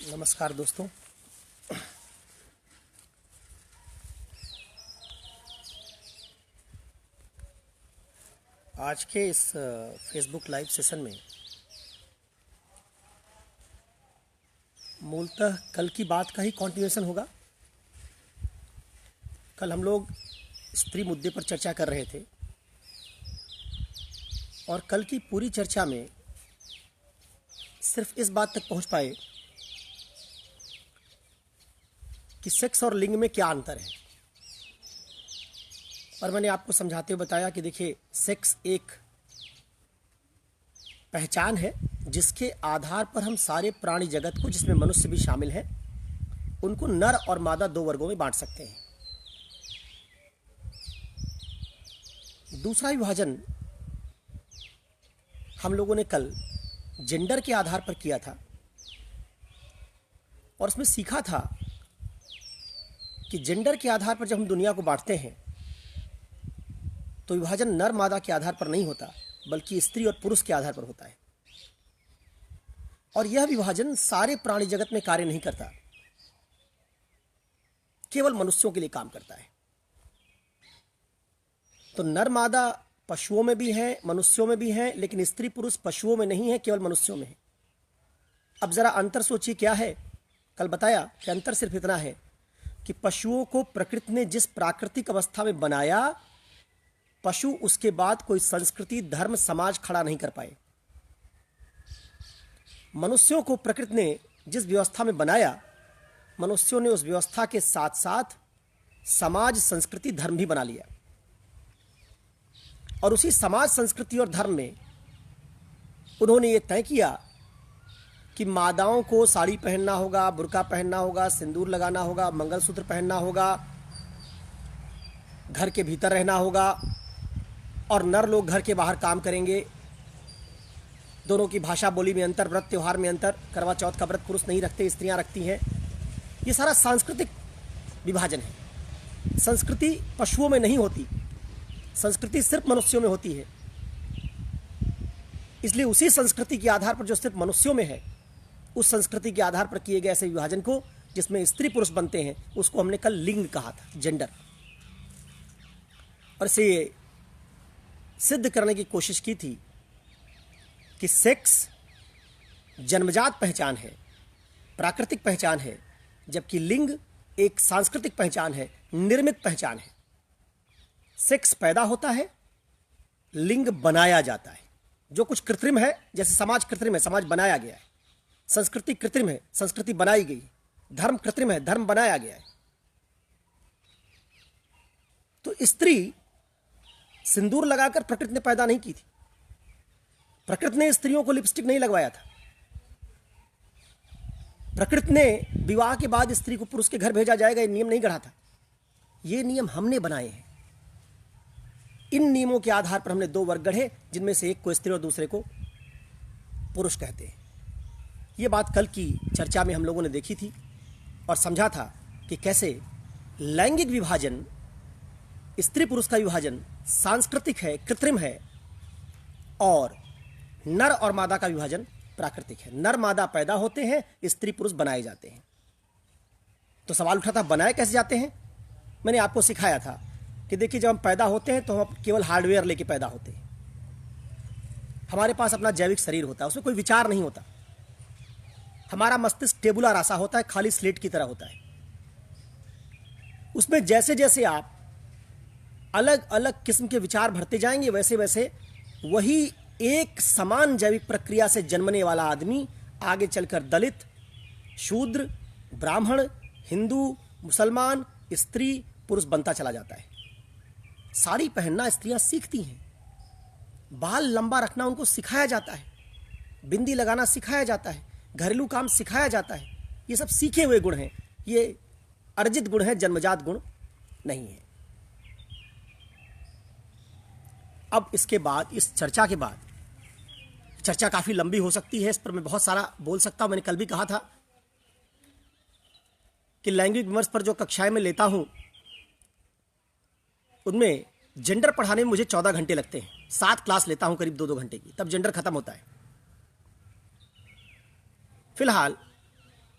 नमस्कार दोस्तों। आज के इस फेसबुक लाइव सेशन में मूलतः कल की बात का ही कंटिन्यूएशन होगा। कल हम लोग स्त्री मुद्दे पर चर्चा कर रहे थे और कल की पूरी चर्चा में सिर्फ इस बात तक पहुंच पाए कि सेक्स और लिंग में क्या अंतर है। और मैंने आपको समझाते हुए बताया कि देखिए, सेक्स एक पहचान है जिसके आधार पर हम सारे प्राणी जगत को, जिसमें मनुष्य भी शामिल है, उनको नर और मादा दो वर्गों में बांट सकते हैं। दूसरा विभाजन हम लोगों ने कल जेंडर के आधार पर किया था और उसमें सीखा था कि जेंडर के आधार पर जब हम दुनिया को बांटते हैं तो विभाजन नर मादा के आधार पर नहीं होता, बल्कि स्त्री और पुरुष के आधार पर होता है। और यह विभाजन सारे प्राणी जगत में कार्य नहीं करता, केवल मनुष्यों के लिए काम करता है। तो नर मादा पशुओं में भी है, मनुष्यों में भी है, लेकिन स्त्री पुरुष पशुओं में नहीं है, केवल मनुष्यों में है। अब जरा अंतर सोचिए क्या है। कल बताया कि अंतर सिर्फ इतना है कि पशुओं को प्रकृति ने जिस प्राकृतिक अवस्था में बनाया, पशु उसके बाद कोई संस्कृति, धर्म, समाज खड़ा नहीं कर पाए। मनुष्यों को प्रकृति ने जिस व्यवस्था में बनाया, मनुष्यों ने उस व्यवस्था के साथ साथ समाज, संस्कृति, धर्म भी बना लिया। और उसी समाज, संस्कृति और धर्म में उन्होंने ये तय किया कि मादाओं को साड़ी पहनना होगा, बुर्का पहनना होगा, सिंदूर लगाना होगा, मंगलसूत्र पहनना होगा, घर के भीतर रहना होगा, और नर लोग घर के बाहर काम करेंगे। दोनों की भाषा बोली में अंतर, व्रत त्योहार में अंतर। करवा चौथ का व्रत पुरुष नहीं रखते, स्त्रियां रखती हैं। ये सारा सांस्कृतिक विभाजन है। संस्कृति पशुओं में नहीं होती, संस्कृति सिर्फ मनुष्यों में होती है। इसलिए उसी संस्कृति के आधार पर जो सिर्फ मनुष्यों में है, उस संस्कृति के आधार पर किए गए ऐसे विभाजन को, जिसमें स्त्री पुरुष बनते हैं, उसको हमने कल लिंग कहा था, जेंडर। और इसे सिद्ध करने की कोशिश की थी कि सेक्स जन्मजात पहचान है, प्राकृतिक पहचान है, जबकि लिंग एक सांस्कृतिक पहचान है, निर्मित पहचान है। सेक्स पैदा होता है, लिंग बनाया जाता है। जो कुछ कृत्रिम है, जैसे समाज कृत्रिम है, समाज बनाया गया है। संस्कृति कृत्रिम है, संस्कृति बनाई गई। धर्म कृत्रिम है, धर्म बनाया गया है। तो स्त्री सिंदूर लगाकर प्रकृति ने पैदा नहीं की थी। प्रकृति ने स्त्रियों को लिपस्टिक नहीं लगवाया था। प्रकृति ने विवाह के बाद स्त्री को पुरुष के घर भेजा जाएगा, ये नियम नहीं गढ़ा था। ये नियम हमने बनाए हैं। इन नियमों के आधार पर हमने दो वर्ग गढ़े, जिनमें से एक को स्त्री और दूसरे को पुरुष कहते हैं। ये बात कल की चर्चा में हम लोगों ने देखी थी और समझा था कि कैसे लैंगिक विभाजन, स्त्री पुरुष का विभाजन सांस्कृतिक है, कृत्रिम है, और नर और मादा का विभाजन प्राकृतिक है। नर मादा पैदा होते हैं, स्त्री पुरुष बनाए जाते हैं। तो सवाल उठा था, बनाए कैसे जाते हैं। मैंने आपको सिखाया था कि देखिए, जब हम पैदा होते हैं तो हम केवल हार्डवेयर लेके पैदा होते हैं। हमारे पास अपना जैविक शरीर होता है, उसमें कोई विचार नहीं होता। हमारा मस्तिष्क टेबुला रासा होता है, खाली स्लेट की तरह होता है। उसमें जैसे जैसे आप अलग अलग किस्म के विचार भरते जाएंगे, वैसे वैसे वही एक समान जैविक प्रक्रिया से जन्मने वाला आदमी आगे चलकर दलित, शूद्र, ब्राह्मण, हिंदू, मुसलमान, स्त्री, पुरुष बनता चला जाता है। साड़ी पहनना स्त्रियां सीखती हैं, बाल लंबा रखना उनको सिखाया जाता है, बिंदी लगाना सिखाया जाता है, घरेलू काम सिखाया जाता है। ये सब सीखे हुए गुण हैं, ये अर्जित गुण हैं, जन्मजात गुण नहीं है। अब इसके बाद, इस चर्चा के बाद, चर्चा काफी लंबी हो सकती है, इस पर मैं बहुत सारा बोल सकता हूं। मैंने कल भी कहा था कि लैंगिक विमर्श पर जो कक्षाएं मैं लेता हूं, उनमें जेंडर पढ़ाने में मुझे 14 घंटे लगते हैं। 7 क्लास लेता हूं करीब 2-2 घंटे की, तब जेंडर खत्म होता है। फिलहाल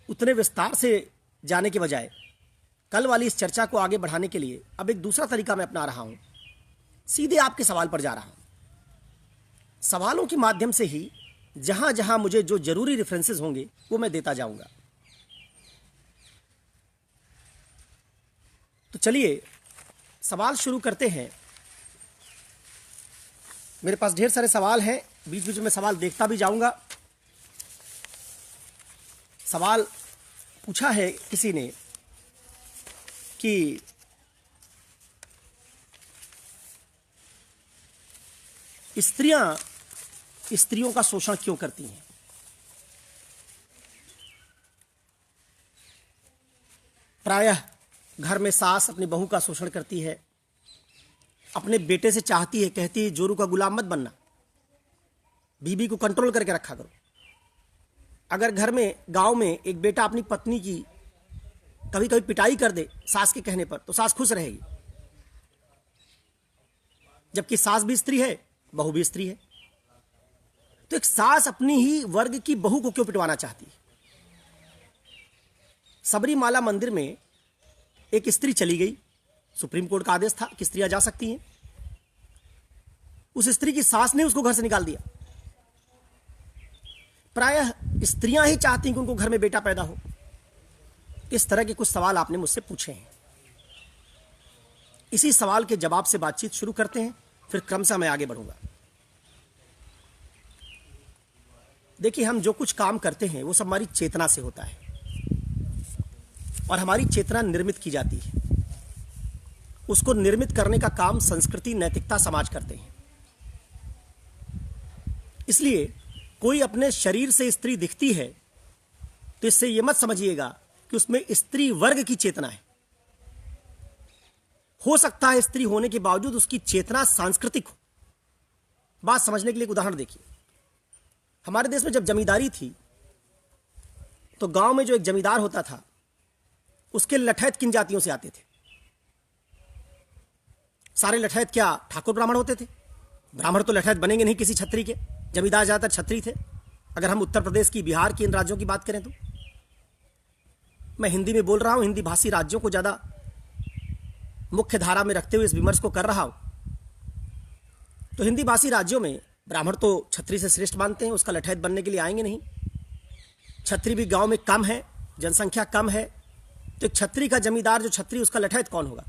उतने विस्तार से जाने के बजाय कल वाली इस चर्चा को आगे बढ़ाने के लिए अब एक दूसरा तरीका मैं अपना रहा हूं। सीधे आपके सवाल पर जा रहा हूं। सवालों के माध्यम से ही जहां जहां मुझे जो जरूरी रेफरेंसेस होंगे वो मैं देता जाऊंगा। तो चलिए सवाल शुरू करते हैं। मेरे पास ढेर सारे सवाल हैं, बीच बीच में सवाल देखता भी जाऊंगा। सवाल पूछा है किसी ने कि स्त्रियों का शोषण क्यों करती हैं। प्रायः घर में सास अपनी बहू का शोषण करती है, अपने बेटे से चाहती है, कहती है जोरू का गुलाम मत बनना, बीबी को कंट्रोल करके रखा करो। अगर घर में गांव में एक बेटा अपनी पत्नी की कभी कभी पिटाई कर दे सास के कहने पर, तो सास खुश रहेगी, जबकि सास भी स्त्री है, बहू भी स्त्री है। तो एक सास अपनी ही वर्ग की बहू को क्यों पिटवाना चाहती है। सबरीमाला मंदिर में एक स्त्री चली गई, सुप्रीम कोर्ट का आदेश था कि स्त्रियां जा सकती हैं। उस स्त्री की सास ने उसको घर से निकाल दिया। प्रायः स्त्रियां ही चाहती हैं कि उनको घर में बेटा पैदा हो। इस तरह के कुछ सवाल आपने मुझसे पूछे हैं। इसी सवाल के जवाब से बातचीत शुरू करते हैं, फिर क्रमशः मैं आगे बढ़ूंगा। देखिए, हम जो कुछ काम करते हैं वो सब हमारी चेतना से होता है और हमारी चेतना निर्मित की जाती है। उसको निर्मित करने का काम संस्कृति, नैतिकता, समाज करते हैं। इसलिए कोई अपने शरीर से स्त्री दिखती है तो इससे यह मत समझिएगा कि उसमें स्त्री वर्ग की चेतना है। हो सकता है स्त्री होने के बावजूद उसकी चेतना सांस्कृतिक हो। बात समझने के लिए एक उदाहरण देखिए। हमारे देश में जब जमींदारी थी तो गांव में जो एक जमींदार होता था उसके लठैत किन जातियों से आते थे। सारे लठैत क्या ठाकुर ब्राह्मण होते थे? ब्राह्मण तो लठैत बनेंगे नहीं किसी छत्री के। जमींदार ज्यादातर छत्री थे। अगर हम उत्तर प्रदेश की, बिहार की, इन राज्यों की बात करें तो मैं हिंदी में बोल रहा हूं, हिंदी भाषी राज्यों को ज्यादा मुख्य धारा में रखते हुए इस विमर्श को कर रहा हूं। तो हिंदी भाषी राज्यों में ब्राह्मण तो छत्री से श्रेष्ठ मानते हैं, उसका लठैत बनने के लिए आएंगे नहीं। छत्री भी गांव में कम है, जनसंख्या कम है, तो एक छत्री का जमींदार जो छत्री, उसका लठैत कौन होगा?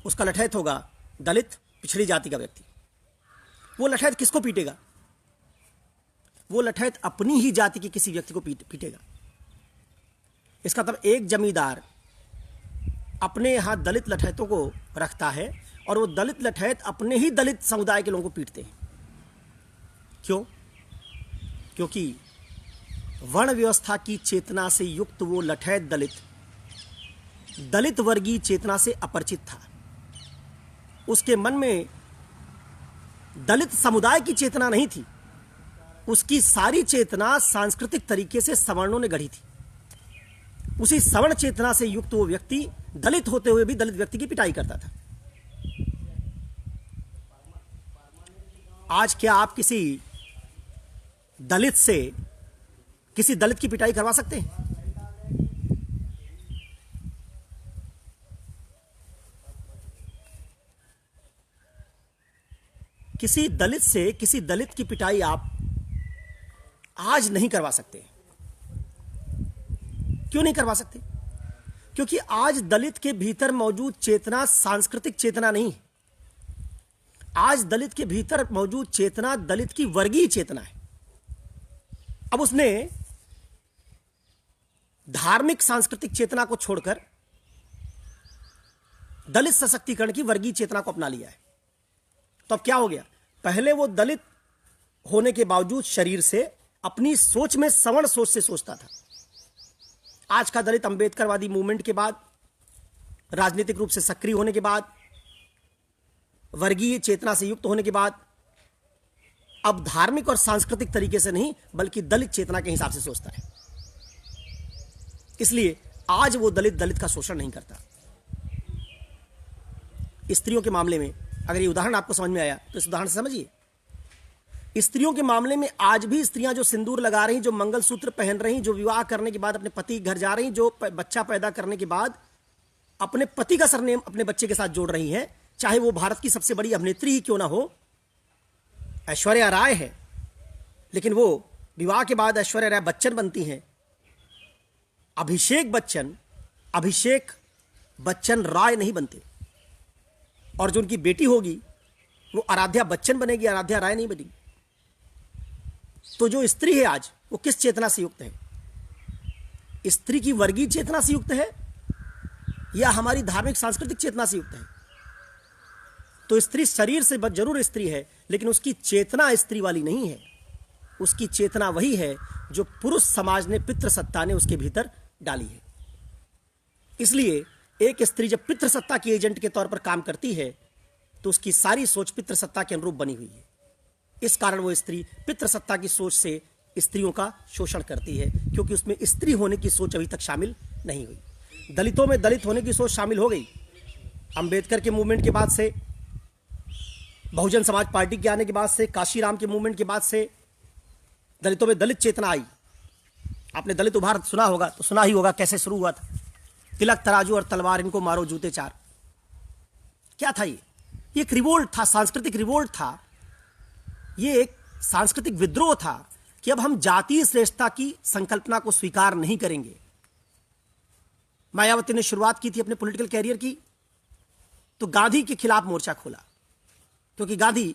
उसका लठैत होगा दलित, पिछड़ी जाति का व्यक्ति। वो लठैत किसको पीटेगा? वो लठैत अपनी ही जाति के किसी व्यक्ति को पीटेगा। इसका मतलब एक जमींदार अपने यहां दलित लठैतों को रखता है और वो दलित लठैत अपने ही दलित समुदाय के लोगों को पीटते हैं। क्यों? क्योंकि वर्ण व्यवस्था की चेतना से युक्त वो लठैत दलित वर्गीय चेतना से अपरिचित था। उसके मन में दलित समुदाय की चेतना नहीं थी। उसकी सारी चेतना सांस्कृतिक तरीके से सवर्णों ने गढ़ी थी। उसी सवर्ण चेतना से युक्त वो व्यक्ति दलित होते हुए भी दलित व्यक्ति की पिटाई करता था। आज क्या आप किसी दलित की पिटाई करवा सकते हैं? किसी दलित की पिटाई आप आज नहीं करवा सकते। क्यों नहीं करवा सकते? क्योंकि आज दलित के भीतर मौजूद चेतना सांस्कृतिक चेतना नहीं है। आज दलित के भीतर मौजूद चेतना दलित की वर्गीय चेतना है। अब उसने धार्मिक सांस्कृतिक चेतना को छोड़कर दलित सशक्तिकरण की वर्गीय चेतना को अपना लिया है। तो अब क्या हो गया? पहले वो दलित होने के बावजूद शरीर से अपनी सोच में सवर्ण सोच से सोचता था। आज का दलित अंबेडकरवादी मूवमेंट के बाद, राजनीतिक रूप से सक्रिय होने के बाद, वर्गीय चेतना से युक्त होने के बाद, अब धार्मिक और सांस्कृतिक तरीके से नहीं बल्कि दलित चेतना के हिसाब से सोचता है। इसलिए आज वो दलित का शोषण नहीं करता। स्त्रियों के मामले में अगर ये उदाहरण आपको समझ में आया तो इस उदाहरण से समझिए। स्त्रियों के मामले में आज भी स्त्रियां जो सिंदूर लगा रही, जो मंगलसूत्र पहन रही, जो विवाह करने के बाद अपने पति के घर जा रही, जो बच्चा पैदा करने के बाद अपने पति का सरनेम अपने बच्चे के साथ जोड़ रही हैं, चाहे वो भारत की सबसे बड़ी अभिनेत्री ही क्यों ना हो, ऐश्वर्या राय है, लेकिन वो विवाह के बाद ऐश्वर्या राय बच्चन बनती हैं। अभिषेक बच्चन राय नहीं बनते। और जो उनकी बेटी होगी वो आराध्या बच्चन बनेगी, आराध्या राय नहीं बनेगी। तो जो स्त्री है आज, वो किस चेतना से युक्त है? स्त्री की वर्गीय चेतना से युक्त है या हमारी धार्मिक सांस्कृतिक चेतना से युक्त है? तो स्त्री शरीर से जरूर स्त्री है, लेकिन उसकी चेतना स्त्री वाली नहीं है। उसकी चेतना वही है जो पुरुष समाज ने, पितृसत्ता ने उसके भीतर डाली है। इसलिए एक स्त्री जब पितृसत्ता की एजेंट के तौर पर काम करती है तो उसकी सारी सोच पितृसत्ता के अनुरूप बनी हुई है। इस कारण वो स्त्री पितृसत्ता की सोच से स्त्रियों का शोषण करती है, क्योंकि उसमें स्त्री होने की सोच अभी तक शामिल नहीं हुई। दलितों में दलित होने की सोच शामिल हो गई। अंबेडकर के मूवमेंट के बाद से, बहुजन समाज पार्टी के आने के बाद से, काशीराम के मूवमेंट के बाद से दलितों में दलित चेतना आई। आपने दलित उभार सुना होगा, तो सुना ही होगा कैसे शुरू हुआ था। तिलक तराजू और तलवार, इनको मारो जूते चार। क्या था ये? एक रिवोल्ट था, सांस्कृतिक रिवोल्ट था। ये एक सांस्कृतिक विद्रोह था कि अब हम जातीय श्रेष्ठता की संकल्पना को स्वीकार नहीं करेंगे। मायावती ने शुरुआत की थी अपने पॉलिटिकल कैरियर की, तो गांधी के खिलाफ मोर्चा खोला, क्योंकि गांधी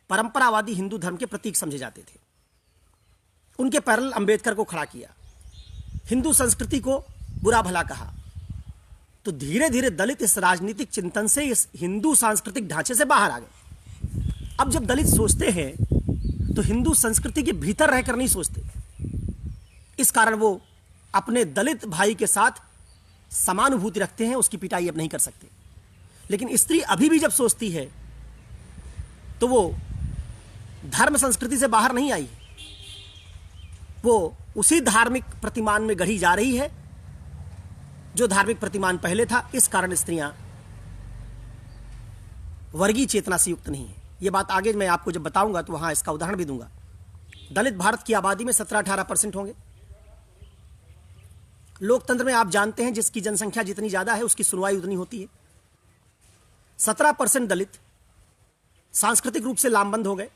परंपरावादी हिंदू धर्म के प्रतीक समझे जाते थे। उनके पैरेलल अंबेडकर को खड़ा किया, हिंदू संस्कृति को बुरा भला कहा। तो धीरे धीरे दलित इस राजनीतिक चिंतन से, इस हिंदू सांस्कृतिक ढांचे से बाहर आ गए। अब जब दलित सोचते हैं तो हिंदू संस्कृति के भीतर रहकर नहीं सोचते। इस कारण वो अपने दलित भाई के साथ समानुभूति रखते हैं, उसकी पिटाई अब नहीं कर सकते। लेकिन स्त्री अभी भी जब सोचती है तो वो धर्म संस्कृति से बाहर नहीं आई, वो उसी धार्मिक प्रतिमान में गढ़ी जा रही है जो धार्मिक प्रतिमान पहले था। इस कारण स्त्रियां वर्गीय चेतना से युक्त नहीं है। यह बात आगे मैं आपको जब बताऊंगा तो वहां इसका उदाहरण भी दूंगा। दलित भारत की आबादी में 17-18% होंगे। लोकतंत्र में आप जानते हैं जिसकी जनसंख्या जितनी ज्यादा है उसकी सुनवाई उतनी होती है। 17% दलित सांस्कृतिक रूप से लामबंद हो गए,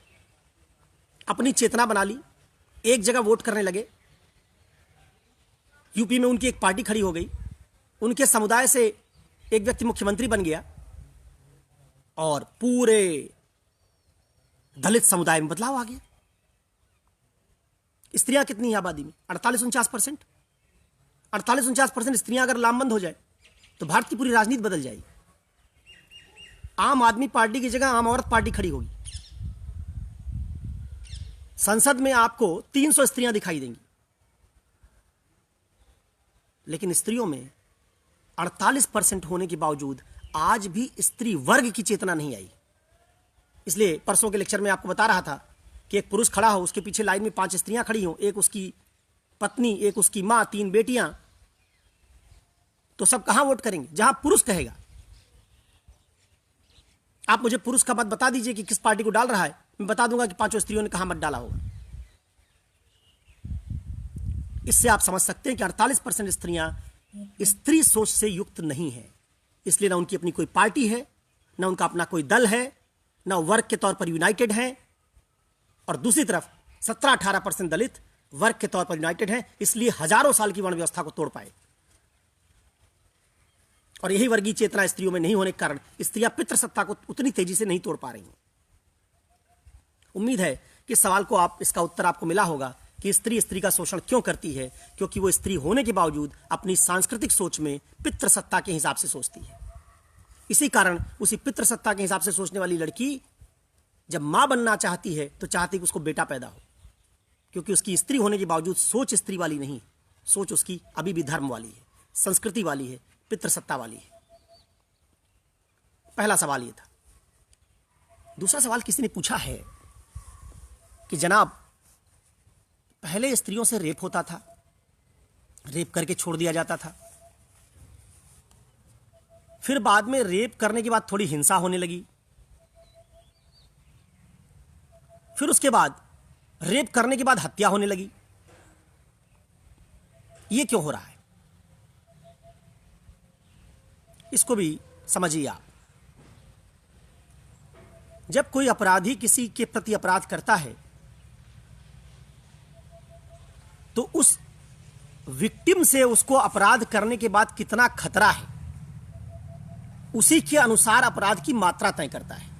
अपनी चेतना बना ली, एक जगह वोट करने लगे। यूपी में उनकी एक पार्टी खड़ी हो गई, उनके समुदाय से एक व्यक्ति मुख्यमंत्री बन गया और पूरे दलित समुदाय में बदलाव आ गया। स्त्रियां कितनी है आबादी में? 48-49%। 48-49% स्त्रियां अगर लामबंद हो जाए तो भारत की पूरी राजनीति बदल जाएगी। आम आदमी पार्टी की जगह आम औरत पार्टी खड़ी होगी। संसद में आपको 300 स्त्रियां दिखाई देंगी, लेकिन स्त्रियों में 48% होने के बावजूद आज भी स्त्री वर्ग की चेतना नहीं आई। इसलिए परसों के लेक्चर में आपको बता रहा था कि एक पुरुष खड़ा हो, उसके पीछे लाइन में 5 स्त्रियां खड़ी हों, एक उसकी पत्नी, एक उसकी मां, 3 बेटियां, तो सब कहां वोट करेंगे? जहां पुरुष कहेगा। आप मुझे पुरुष का मत बता दीजिए कि किस पार्टी को डाल रहा है, मैं बता दूंगा कि 5 स्त्रियों ने कहां मत डाला होगा। इससे आप समझ सकते हैं कि 48% स्त्रियां स्त्री सोच से युक्त नहीं है। इसलिए ना उनकी अपनी कोई पार्टी है, ना उनका अपना कोई दल है, ना वर्ग के तौर पर यूनाइटेड है। और दूसरी तरफ 17-18% दलित वर्ग के तौर पर यूनाइटेड हैं, इसलिए हजारों साल की वर्ण व्यवस्था को तोड़ पाए। और यही वर्गीय चेतना स्त्रियों में नहीं होने के कारण स्त्रियां पितृसत्ता को उतनी तेजी से नहीं तोड़ पा रही हैं। उम्मीद है कि इस सवाल को इसका उत्तर आपको मिला होगा कि स्त्री का शोषण क्यों करती है, क्योंकि वो स्त्री होने के बावजूद अपनी सांस्कृतिक सोच में पितृसत्ता के हिसाब से सोचती है। इसी कारण उसी पितृसत्ता के हिसाब से सोचने वाली लड़की जब मां बनना चाहती है तो चाहती कि उसको बेटा पैदा हो, क्योंकि उसकी स्त्री होने के बावजूद सोच स्त्री वाली नहीं, सोच उसकी अभी भी धर्म वाली है, संस्कृति वाली है, पितृसत्ता वाली है। पहला सवाल यह था। दूसरा सवाल किसी ने पूछा है कि जनाब, पहले स्त्रियों से रेप होता था, रेप करके छोड़ दिया जाता था, फिर बाद में रेप करने के बाद थोड़ी हिंसा होने लगी, फिर उसके बाद रेप करने के बाद हत्या होने लगी। ये क्यों हो रहा है, इसको भी समझिए आप। जब कोई अपराधी किसी के प्रति अपराध करता है तो उस विक्टिम से उसको अपराध करने के बाद कितना खतरा है, उसी के अनुसार अपराध की मात्रा तय करता है।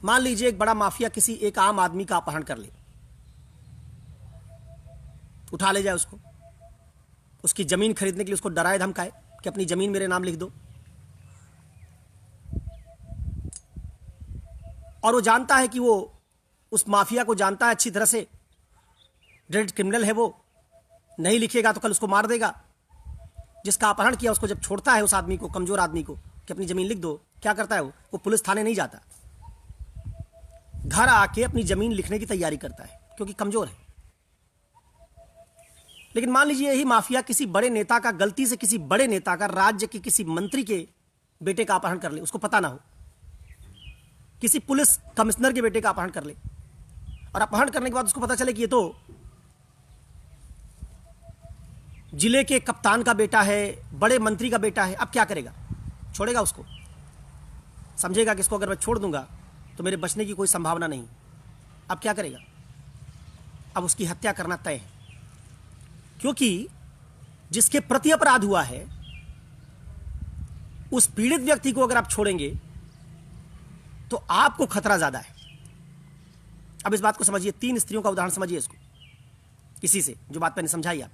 मान लीजिए एक बड़ा माफिया किसी एक आम आदमी का अपहरण कर ले, उठा ले जाए उसको, उसकी जमीन खरीदने के लिए उसको डराए धमकाए कि अपनी जमीन मेरे नाम लिख दो, और वो जानता है कि वो उस माफिया को जानता है अच्छी तरह से, ड्रेड क्रिमिनल है वो, नहीं लिखेगा तो कल उसको मार देगा। जिसका अपहरण किया उसको जब छोड़ता है उस आदमी को, कमजोर आदमी को, कि अपनी जमीन लिख दो, क्या करता है वो पुलिस थाने नहीं जाता, घर आके अपनी जमीन लिखने की तैयारी करता है क्योंकि कमजोर है। लेकिन मान लीजिए यही माफिया किसी बड़े नेता का, गलती से किसी बड़े नेता का, राज्य के किसी मंत्री के बेटे का अपहरण कर ले, उसको पता ना हो, किसी पुलिस कमिश्नर के बेटे का अपहरण कर ले, और अपहरण करने के बाद उसको पता चले कि ये तो जिले के कप्तान का बेटा है, बड़े मंत्री का बेटा है। अब क्या करेगा, छोड़ेगा उसको? समझेगा कि इसको अगर मैं छोड़ दूंगा तो मेरे बचने की कोई संभावना नहीं। अब क्या करेगा? अब उसकी हत्या करना तय है, क्योंकि जिसके प्रति अपराध हुआ है उस पीड़ित व्यक्ति को अगर आप छोड़ेंगे तो आपको खतरा ज्यादा है। अब इस बात को समझिए, 3 स्त्रियों का उदाहरण समझिए इसको, इसी से जो बात मैंने समझाई आप।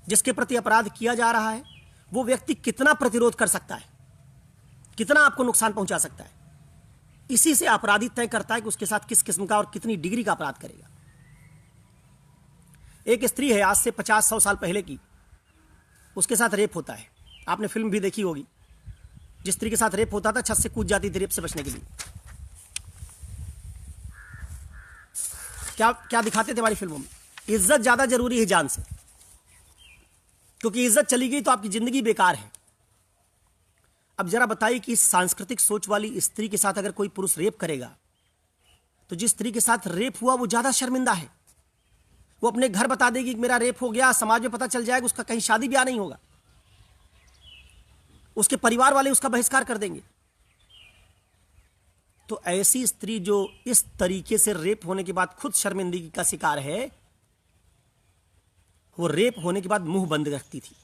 जिसके प्रति अपराध किया जा रहा है वो व्यक्ति कितना प्रतिरोध कर सकता है, कितना आपको नुकसान पहुंचा सकता है, इसी से अपराधी तय करता है कि उसके साथ किस किस्म का और कितनी डिग्री का अपराध करेगा। एक स्त्री है आज से 50-100 साल पहले की, उसके साथ रेप होता है, आपने फिल्म भी देखी होगी। जिस स्त्री के साथ रेप होता था छत से कूद जाती थी रेप से बचने के लिए। क्या क्या दिखाते थे हमारी फिल्मों में? इज्जत ज्यादा जरूरी है जान से, क्योंकि इज्जत चली गई तो आपकी जिंदगी बेकार है। अब जरा बताइए कि इस सांस्कृतिक सोच वाली स्त्री के साथ अगर कोई पुरुष रेप करेगा तो जिस स्त्री के साथ रेप हुआ वो ज्यादा शर्मिंदा है। वो अपने घर बता देगी कि मेरा रेप हो गया, समाज में पता चल जाएगा, उसका कहीं शादी ब्याह नहीं होगा, उसके परिवार वाले उसका बहिष्कार कर देंगे। तो ऐसी स्त्री जो इस तरीके से रेप होने के बाद खुद शर्मिंदगी का शिकार है, वो रेप होने के बाद मुंह बंद रखती थी।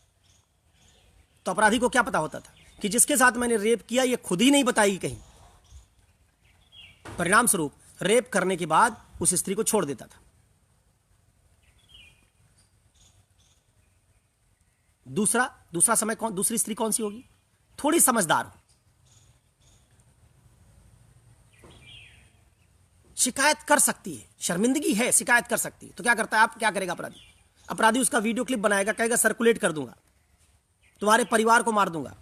तो अपराधी को क्या पता होता था कि जिसके साथ मैंने रेप किया ये खुद ही नहीं बताएगी कहीं। परिणाम स्वरूप रेप करने के बाद उस स्त्री को छोड़ देता था। दूसरा समय दूसरी स्त्री कौन सी होगी? थोड़ी समझदार हो, शिकायत कर सकती है, शर्मिंदगी है, शिकायत कर सकती है। तो क्या करता है, आप क्या करेगा अपराधी उसका वीडियो क्लिप बनाएगा, कहेगा सर्कुलेट कर दूंगा, तुम्हारे परिवार को मार दूंगा।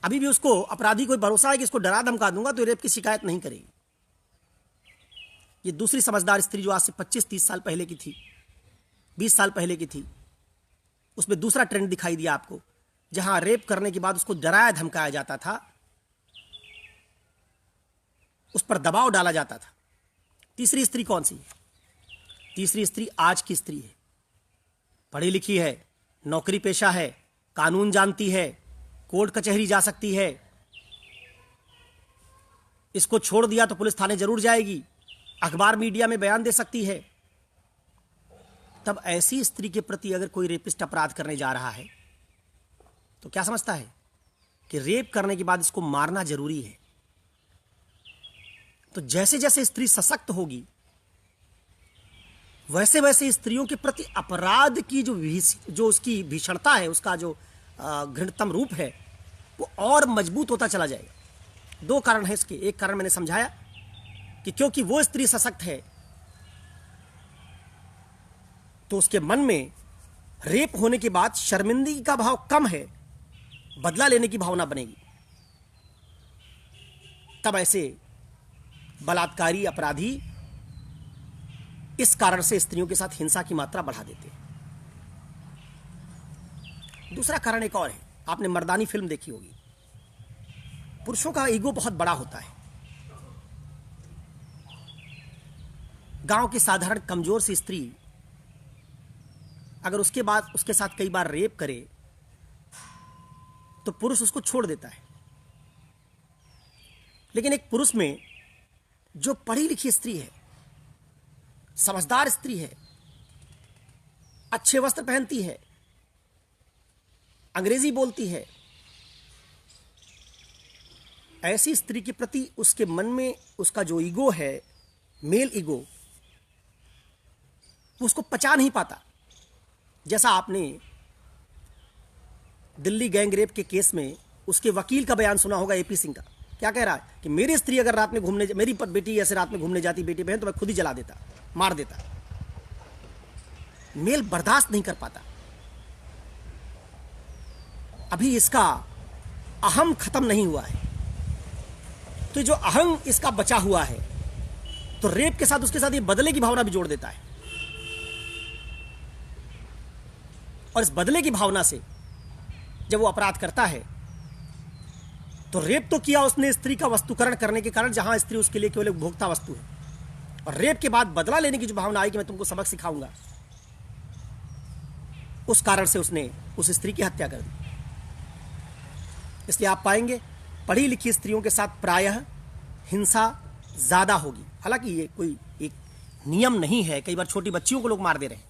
अभी भी उसको, अपराधी को भरोसा है कि इसको डरा धमका दूंगा तो रेप की शिकायत नहीं करेगी। ये दूसरी समझदार स्त्री जो आज से 25-30 साल पहले की थी, 20 साल पहले की थी, उसमें दूसरा ट्रेंड दिखाई दिया आपको, जहां रेप करने के बाद उसको डराया धमकाया जाता था, उस पर दबाव डाला जाता था। तीसरी स्त्री कौन सी है? तीसरी स्त्री आज की स्त्री है, पढ़ी लिखी है, नौकरी पेशा है, कानून जानती है, कोर्ट कचहरी जा सकती है, इसको छोड़ दिया तो पुलिस थाने जरूर जाएगी, अखबार मीडिया में बयान दे सकती है। तब ऐसी स्त्री के प्रति अगर कोई रेपिस्ट अपराध करने जा रहा है तो क्या समझता है कि रेप करने के बाद इसको मारना जरूरी है। तो जैसे जैसे स्त्री सशक्त होगी वैसे वैसे स्त्रियों के प्रति अपराध की जो उसकी भीषणता है, उसका जो घृणतम रूप है, वो और मजबूत होता चला जाएगा। 2 कारण है इसके। एक कारण मैंने समझाया कि क्योंकि वो स्त्री सशक्त है तो उसके मन में रेप होने के बाद शर्मिंदगी का भाव कम है, बदला लेने की भावना बनेगी। तब ऐसे बलात्कारी अपराधी इस कारण से स्त्रियों के साथ हिंसा की मात्रा बढ़ा देते हैं। दूसरा कारण एक और है, आपने मर्दानी फिल्म देखी होगी। पुरुषों का ईगो बहुत बड़ा होता है, गांव की साधारण कमजोर सी स्त्री अगर उसके बाद उसके साथ कई बार रेप करे तो पुरुष उसको छोड़ देता है। लेकिन एक पुरुष में जो पढ़ी लिखी स्त्री है, समझदार स्त्री है, अच्छे वस्त्र पहनती है, अंग्रेजी बोलती है, ऐसी स्त्री के प्रति उसके मन में उसका जो ईगो है, मेल ईगो, वो उसको पचा नहीं पाता। जैसा आपने दिल्ली गैंग रेप के केस में उसके वकील का बयान सुना होगा, एपी सिंह का। क्या कह रहा है कि मेरी स्त्री अगर रात में घूमने, मेरी बेटी ऐसे रात में घूमने जाती, बेटी बहन, तो मैं खुद ही जला देता, मार देता। मेल बर्दाश्त नहीं कर पाता। अभी इसका अहम खत्म नहीं हुआ है, तो जो अहम इसका बचा हुआ है, तो रेप के साथ उसके साथ ये बदले की भावना भी जोड़ देता है। और इस बदले की भावना से जब वो अपराध करता है, तो रेप तो किया उसने स्त्री का वस्तुकरण करने के कारण, जहां स्त्री उसके लिए केवल एक भोक्ता वस्तु है। और रेप के बाद बदला लेने की जो भावना आई कि मैं तुमको सबक सिखाऊंगा, उस कारण से उसने उस स्त्री की हत्या कर दी। इसलिए आप पाएंगे पढ़ी लिखी स्त्रियों के साथ प्रायः हिंसा ज्यादा होगी। हालांकि ये कोई एक नियम नहीं है, कई बार छोटी बच्चियों को लोग मार दे रहे हैं,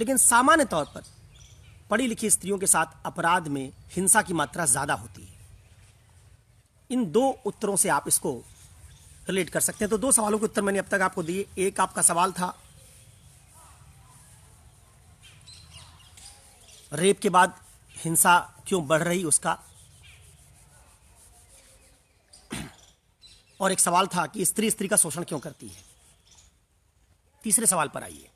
लेकिन सामान्य तौर पर पढ़ी लिखी स्त्रियों के साथ अपराध में हिंसा की मात्रा ज्यादा होती है। इन दो उत्तरों से आप इसको रिलेट कर सकते हैं। तो दो सवालों के उत्तर मैंने अब तक आपको दिए। एक आपका सवाल था रेप के बाद हिंसा क्यों बढ़ रही उसका, और एक सवाल था कि स्त्री स्त्री का शोषण क्यों करती है। तीसरे सवाल पर आइए।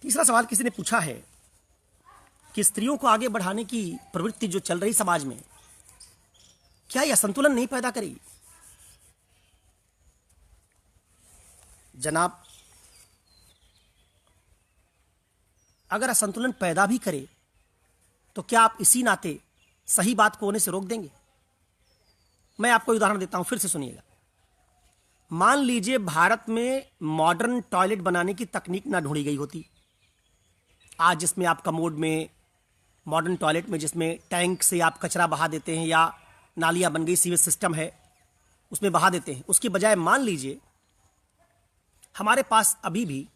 तीसरा सवाल किसी ने पूछा है कि स्त्रियों को आगे बढ़ाने की प्रवृत्ति जो चल रही समाज में, क्या यह असंतुलन नहीं पैदा करेगी? जनाब, अगर असंतुलन पैदा भी करे तो क्या आप इसी नाते सही बात को होने से रोक देंगे? मैं आपको उदाहरण देता हूं, फिर से सुनिएगा। मान लीजिए भारत में मॉडर्न टॉयलेट बनाने की तकनीक ना ढूंढी गई होती। आज जिसमें आप कमोड में, मॉडर्न टॉयलेट में जिसमें टैंक से आप कचरा बहा देते हैं या नालियां बन गई, सीवेज सिस्टम है उसमें बहा देते हैं, उसकी बजाय मान लीजिए हमारे पास अभी भी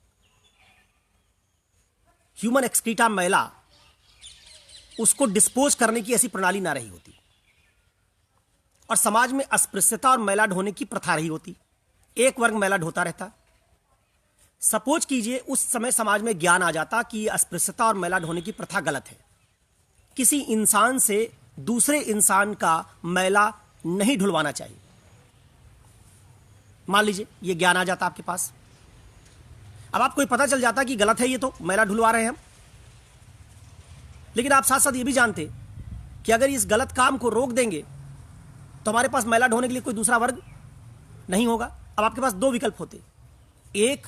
ह्यूमन एक्सक्रीटा मैला, उसको डिस्पोज करने की ऐसी प्रणाली ना रही होती और समाज में अस्पृश्यता और मैला ढोने की प्रथा रही होती। एक वर्ग मैला ढोता रहता। सपोज कीजिए उस समय समाज में ज्ञान आ जाता कि अस्पृश्यता और मैला ढोने की प्रथा गलत है, किसी इंसान से दूसरे इंसान का मैला नहीं ढुलवाना चाहिए। मान लीजिए ये ज्ञान आ जाता आपके पास। अब आपको पता चल जाता कि गलत है, ये तो मैला ढुलवा रहे हैं हम, लेकिन आप साथ साथ ये भी जानते कि अगर इस गलत काम को रोक देंगे तो हमारे पास मैला ढोने के लिए कोई दूसरा वर्ग नहीं होगा। अब आपके पास दो विकल्प होते। एक,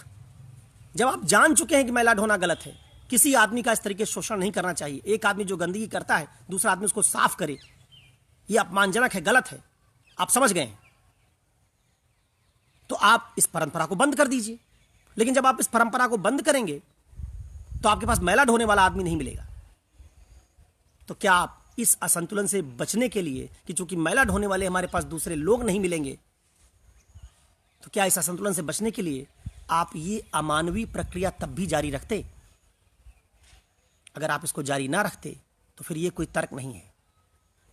जब आप जान चुके हैं कि मैला ढोना गलत है, किसी आदमी का इस तरीके से शोषण नहीं करना चाहिए, एक आदमी जो गंदगी करता है दूसरा आदमी उसको साफ करे, यह अपमानजनक है, गलत है, आप समझ गए हैं, तो आप इस परंपरा को बंद कर दीजिए। लेकिन जब आप इस परंपरा को बंद करेंगे तो आपके पास मैला ढोने वाला आदमी नहीं मिलेगा। तो क्या आप इस असंतुलन से बचने के लिए कि चूंकि मैला ढोने वाले हमारे पास दूसरे लोग नहीं मिलेंगे, तो क्या इस असंतुलन से बचने के लिए आप ये अमानवीय प्रक्रिया तब भी जारी रखते? अगर आप इसको जारी ना रखते तो फिर ये कोई तर्क नहीं है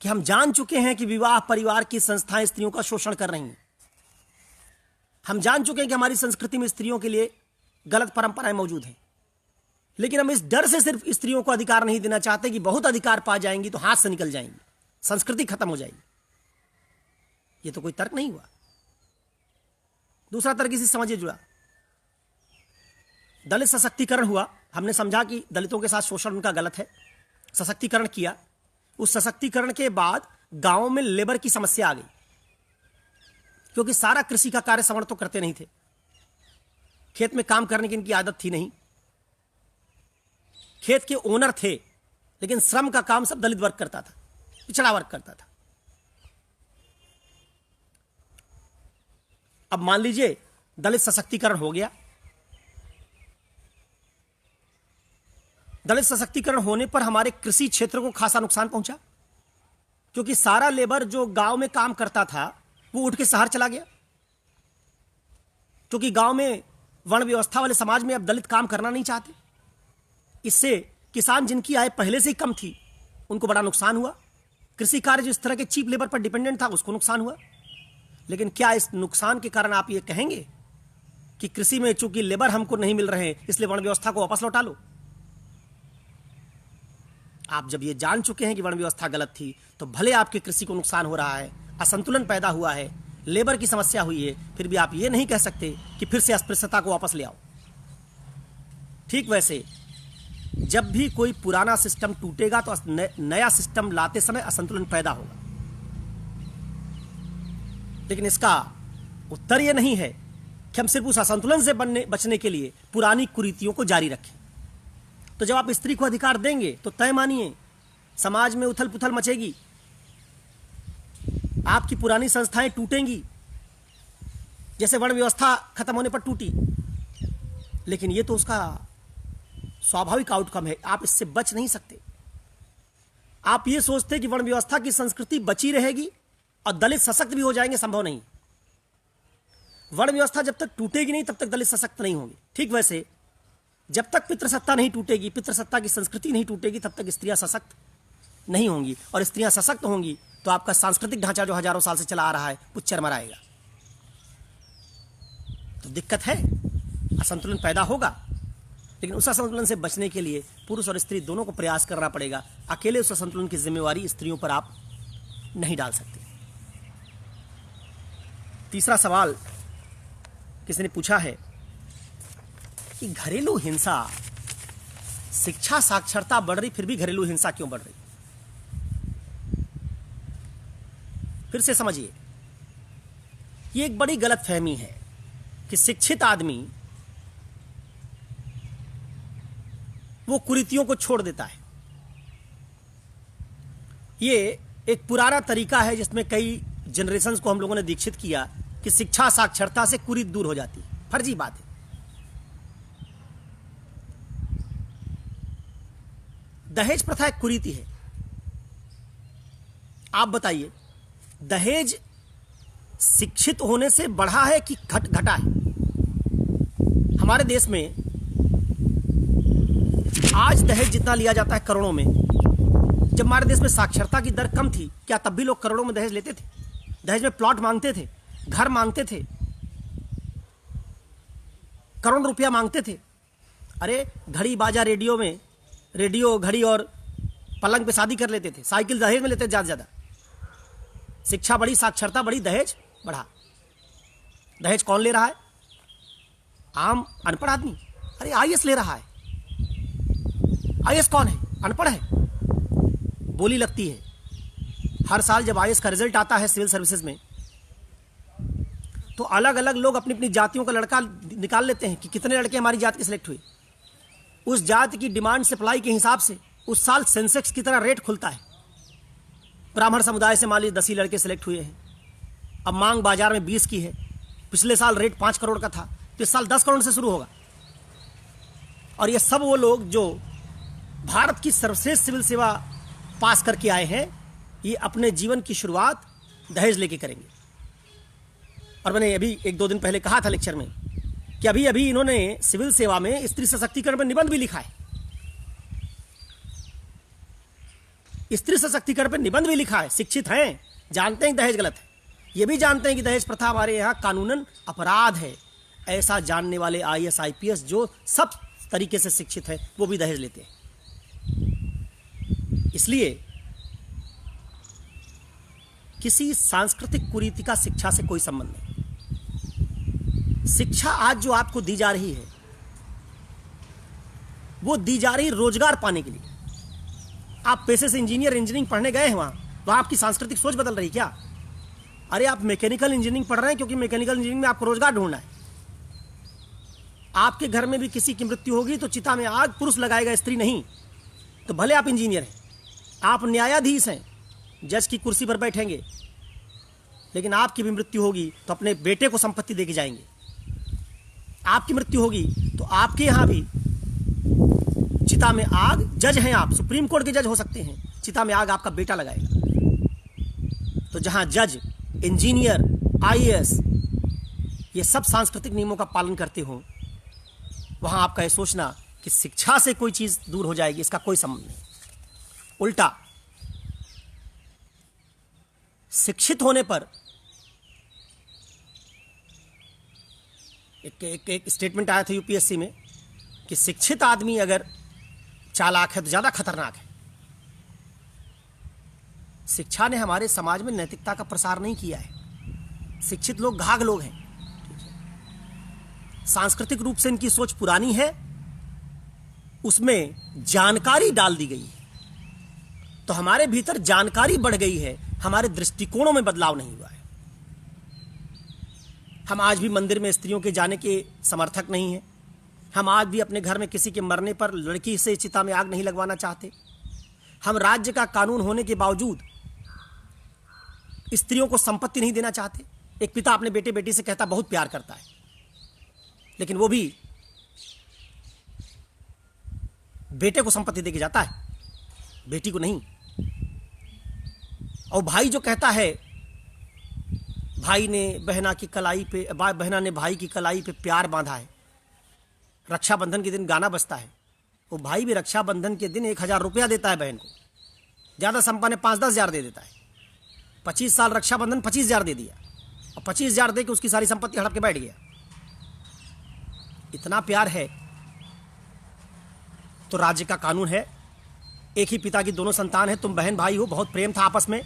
कि हम जान चुके हैं कि विवाह परिवार की संस्थाएं स्त्रियों का शोषण कर रही हैं, हम जान चुके हैं कि हमारी संस्कृति में स्त्रियों के लिए गलत परंपराएं मौजूद हैं, लेकिन हम इस डर से सिर्फ स्त्रियों को अधिकार नहीं देना चाहते कि बहुत अधिकार पा जाएंगी तो हाथ से निकल जाएंगी, संस्कृति खत्म हो जाएगी। ये तो कोई तर्क नहीं हुआ। दूसरा तर्क इसी समझिए जुड़ा, दलित सशक्तिकरण हुआ, हमने समझा कि दलितों के साथ शोषण उनका गलत है, सशक्तिकरण किया। उस सशक्तिकरण के बाद गांवों में लेबर की समस्या आ गई, क्योंकि सारा कृषि का कार्य सवर्ण तो करते नहीं थे, खेत में काम करने की इनकी आदत थी नहीं, खेत के ओनर थे, लेकिन श्रम का काम सब दलित वर्ग करता था, पिछड़ा वर्ग करता था। अब मान लीजिए दलित सशक्तिकरण हो गया। दलित सशक्तिकरण होने पर हमारे कृषि क्षेत्र को खासा नुकसान पहुंचा, क्योंकि सारा लेबर जो गांव में काम करता था वो उठ के शहर चला गया, क्योंकि गांव में वर्ण व्यवस्था वाले समाज में अब दलित काम करना नहीं चाहते। इससे किसान जिनकी आय पहले से ही कम थी उनको बड़ा नुकसान हुआ। कृषि कार्य जो इस तरह के चीप लेबर पर डिपेंडेंट था उसको नुकसान हुआ। लेकिन क्या इस नुकसान के कारण आप ये कहेंगे कि कृषि में चूंकि लेबर हमको नहीं मिल रहे हैं इसलिए वर्ण व्यवस्था को वापस लौटा लो? आप जब ये जान चुके हैं कि वर्ण व्यवस्था गलत थी तो भले आपके कृषि को नुकसान हो रहा है, असंतुलन पैदा हुआ है, लेबर की समस्या हुई है, फिर भी आप ये नहीं कह सकते कि फिर से अस्पृश्यता को वापस ले आओ। ठीक वैसे जब भी कोई पुराना सिस्टम टूटेगा तो नया सिस्टम लाते समय असंतुलन पैदा होगा। लेकिन इसका उत्तर यह नहीं है कि हम सिर्फ उस असंतुलन से बचने के लिए पुरानी कुरीतियों को जारी रखें। तो जब आप स्त्री को अधिकार देंगे तो तय मानिए समाज में उथल पुथल मचेगी, आपकी पुरानी संस्थाएं टूटेंगी जैसे वर्ण व्यवस्था खत्म होने पर टूटी। लेकिन यह तो उसका स्वाभाविक आउटकम है, आप इससे बच नहीं सकते। आप ये सोचते कि वर्ण व्यवस्था की संस्कृति बची रहेगी और दलित सशक्त भी हो जाएंगे, संभव नहीं। वर्ण व्यवस्था जब तक टूटेगी नहीं तब तक दलित सशक्त नहीं होंगे। ठीक वैसे जब तक पितृसत्ता नहीं टूटेगी, पितृसत्ता की संस्कृति नहीं टूटेगी, तब तक स्त्रियां सशक्त नहीं होंगी। और स्त्रियां सशक्त होंगी तो आपका सांस्कृतिक ढांचा जो हजारों साल से चला आ रहा है वो चरमराएगा। तो दिक्कत है, असंतुलन पैदा होगा, लेकिन उस असंतुलन से बचने के लिए पुरुष और स्त्री दोनों को प्रयास करना पड़ेगा। अकेले उस असंतुलन की जिम्मेवारी स्त्रियों पर आप नहीं डाल सकते। तीसरा सवाल किसी ने पूछा है कि घरेलू हिंसा, शिक्षा साक्षरता बढ़ रही फिर भी घरेलू हिंसा क्यों बढ़ रही? फिर से समझिए, ये एक बड़ी गलतफहमी है कि शिक्षित आदमी वो कुरीतियों को छोड़ देता है। ये एक पुराना तरीका है जिसमें कई जनरेशंस को हम लोगों ने दीक्षित किया कि शिक्षा साक्षरता से कुरीति दूर हो जाती है। फर्जी बात है। दहेज प्रथा एक कुरीति है। आप बताइए, दहेज शिक्षित होने से बढ़ा है कि घटा है? हमारे देश में आज दहेज जितना लिया जाता है करोड़ों में, जब हमारे देश में साक्षरता की दर कम थी क्या तब भी लोग करोड़ों में दहेज लेते थे? दहेज में प्लॉट मांगते थे, घर मांगते थे, करोड़ रुपया मांगते थे। अरे घड़ी बाजा रेडियो में, रेडियो घड़ी और पलंग पे शादी कर लेते थे, साइकिल दहेज में लेते थे। ज्यादा शिक्षा बढ़ी, साक्षरता बढ़ी, दहेज बढ़ा। दहेज कौन ले रहा है? आम अनपढ़ आदमी। अरे आईएएस ले रहा है। आईएएस कौन है? अनपढ़ है। बोली लगती है। हर साल जब आईएएस का रिजल्ट आता है सिविल सर्विसेज में, तो अलग अलग लोग अपनी अपनी जातियों का लड़का निकाल लेते हैं कि कितने लड़के हमारी जाति के सिलेक्ट हुए। उस जाति की डिमांड सप्लाई के हिसाब से उस साल सेंसेक्स की तरह रेट खुलता है। ब्राह्मण समुदाय से मान लीजिए 10 ही लड़के सिलेक्ट हुए हैं। अब मांग बाजार में 20 की है। पिछले साल रेट 5 करोड़ का था, तो इस साल 10 करोड़ से शुरू होगा। और ये सब वो लोग जो भारत की सर्वश्रेष्ठ सिविल सेवा पास करके आए हैं, ये अपने जीवन की शुरुआत दहेज लेके करेंगे। और मैंने अभी 1-2 दिन पहले कहा था लेक्चर में कि अभी अभी इन्होंने सिविल सेवा में स्त्री सशक्तिकरण पर निबंध भी लिखा है। स्त्री सशक्तिकरण पर निबंध भी लिखा है। शिक्षित हैं, जानते हैं दहेज गलत है, ये भी जानते हैं कि दहेज प्रथा हमारे यहाँ कानूनन अपराध है। ऐसा जानने वाले आईएएस आईपीएस जो सब तरीके से शिक्षित है वो भी दहेज लेते हैं। इसलिए किसी सांस्कृतिक कुरीति का शिक्षा से कोई संबंध नहीं। शिक्षा आज जो आपको दी जा रही है वो दी जा रही रोजगार पाने के लिए। आप पैसे से इंजीनियरिंग पढ़ने गए हैं वहां आपकी सांस्कृतिक सोच बदल रही क्या? अरे आप मैकेनिकल इंजीनियरिंग पढ़ रहे हैं क्योंकि मैकेनिकल इंजीनियरिंग में आपको रोजगार ढूंढना है। आपके घर में भी किसी की मृत्यु होगी तो चिता में आग पुरुष लगाएगा, स्त्री नहीं। तो भले आप इंजीनियर हैं, आप न्यायाधीश हैं, जज की कुर्सी पर बैठेंगे, लेकिन आपकी भी मृत्यु होगी तो अपने बेटे को संपत्ति देके जाएंगे। आपकी मृत्यु होगी तो आपके यहां भी चिता में आग, जज हैं आप, सुप्रीम कोर्ट के जज हो सकते हैं, चिता में आग आपका बेटा लगाएगा। तो जहां जज, इंजीनियर, आईएएस ये सब सांस्कृतिक नियमों का पालन करते हो, वहां आपका यह सोचना कि शिक्षा से कोई चीज दूर हो जाएगी, इसका कोई संबंध नहीं। उल्टा, शिक्षित होने पर एक स्टेटमेंट आया था यूपीएससी में कि शिक्षित आदमी अगर चालाक है तो ज्यादा खतरनाक है। शिक्षा ने हमारे समाज में नैतिकता का प्रसार नहीं किया है। शिक्षित लोग घाघ लोग हैं, सांस्कृतिक रूप से इनकी सोच पुरानी है, उसमें जानकारी डाल दी गई है, तो हमारे भीतर जानकारी बढ़ गई है, हमारे दृष्टिकोणों में बदलाव नहीं हुआ है। हम आज भी मंदिर में स्त्रियों के जाने के समर्थक नहीं हैं। हम आज भी अपने घर में किसी के मरने पर लड़की से चिता में आग नहीं लगवाना चाहते। हम राज्य का कानून होने के बावजूद स्त्रियों को संपत्ति नहीं देना चाहते। एक पिता अपने बेटे बेटी से कहता बहुत प्यार करता है, लेकिन वो भी बेटे को संपत्ति देके जाता है, बेटी को नहीं। और भाई जो कहता है, भाई ने बहना की कलाई पे, बहना ने भाई की कलाई पे प्यार बांधा है, रक्षाबंधन के दिन गाना बजता है, वो भाई भी रक्षाबंधन के दिन 1000 रुपया देता है बहन को, ज्यादा संपन्न 5-10 हजार दे देता है। 25 साल रक्षाबंधन 25,000 दे दिया, और 25,000 दे के उसकी सारी संपत्ति हड़प के बैठ गया। इतना प्यार है तो राज्य का कानून है, एक ही पिता की दोनों संतान है, तुम बहन भाई हो, बहुत प्रेम था आपस में,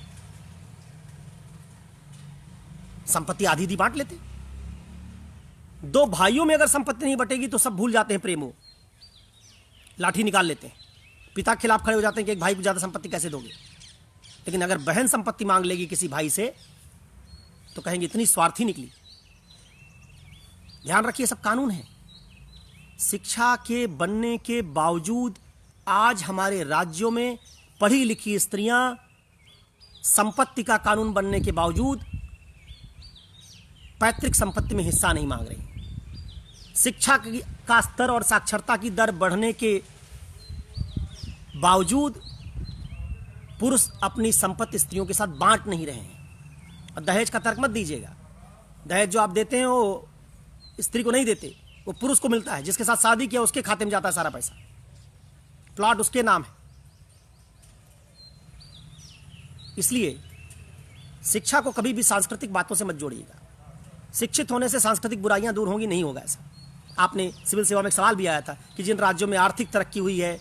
संपत्ति आधी आधी बांट लेते। दो भाइयों में अगर संपत्ति नहीं बटेगी तो सब भूल जाते हैं प्रेम हो, लाठी निकाल लेते हैं, पिता के खिलाफ खड़े हो जाते हैं कि एक भाई को ज्यादा संपत्ति कैसे दोगे। लेकिन अगर बहन संपत्ति मांग लेगी किसी भाई से तो कहेंगे इतनी स्वार्थी निकली। ध्यान रखिए, सब कानून है। शिक्षा के बनने के बावजूद आज हमारे राज्यों में पढ़ी लिखी स्त्रियां संपत्ति का कानून बनने के बावजूद पैतृक संपत्ति में हिस्सा नहीं मांग रही। शिक्षा का स्तर और साक्षरता की दर बढ़ने के बावजूद पुरुष अपनी संपत्ति स्त्रियों के साथ बांट नहीं रहे हैं। और दहेज का तर्क मत दीजिएगा, दहेज जो आप देते हैं वो स्त्री को नहीं देते, वो पुरुष को मिलता है। जिसके साथ शादी किया उसके खाते में जाता है सारा पैसा, प्लॉट उसके नाम है। इसलिए शिक्षा को कभी भी सांस्कृतिक बातों से मत जोड़िएगा। शिक्षित होने से सांस्कृतिक बुराइयां दूर होंगी, नहीं होगा ऐसा। आपने सिविल सेवा में एक सवाल भी आया था कि जिन राज्यों में आर्थिक तरक्की हुई है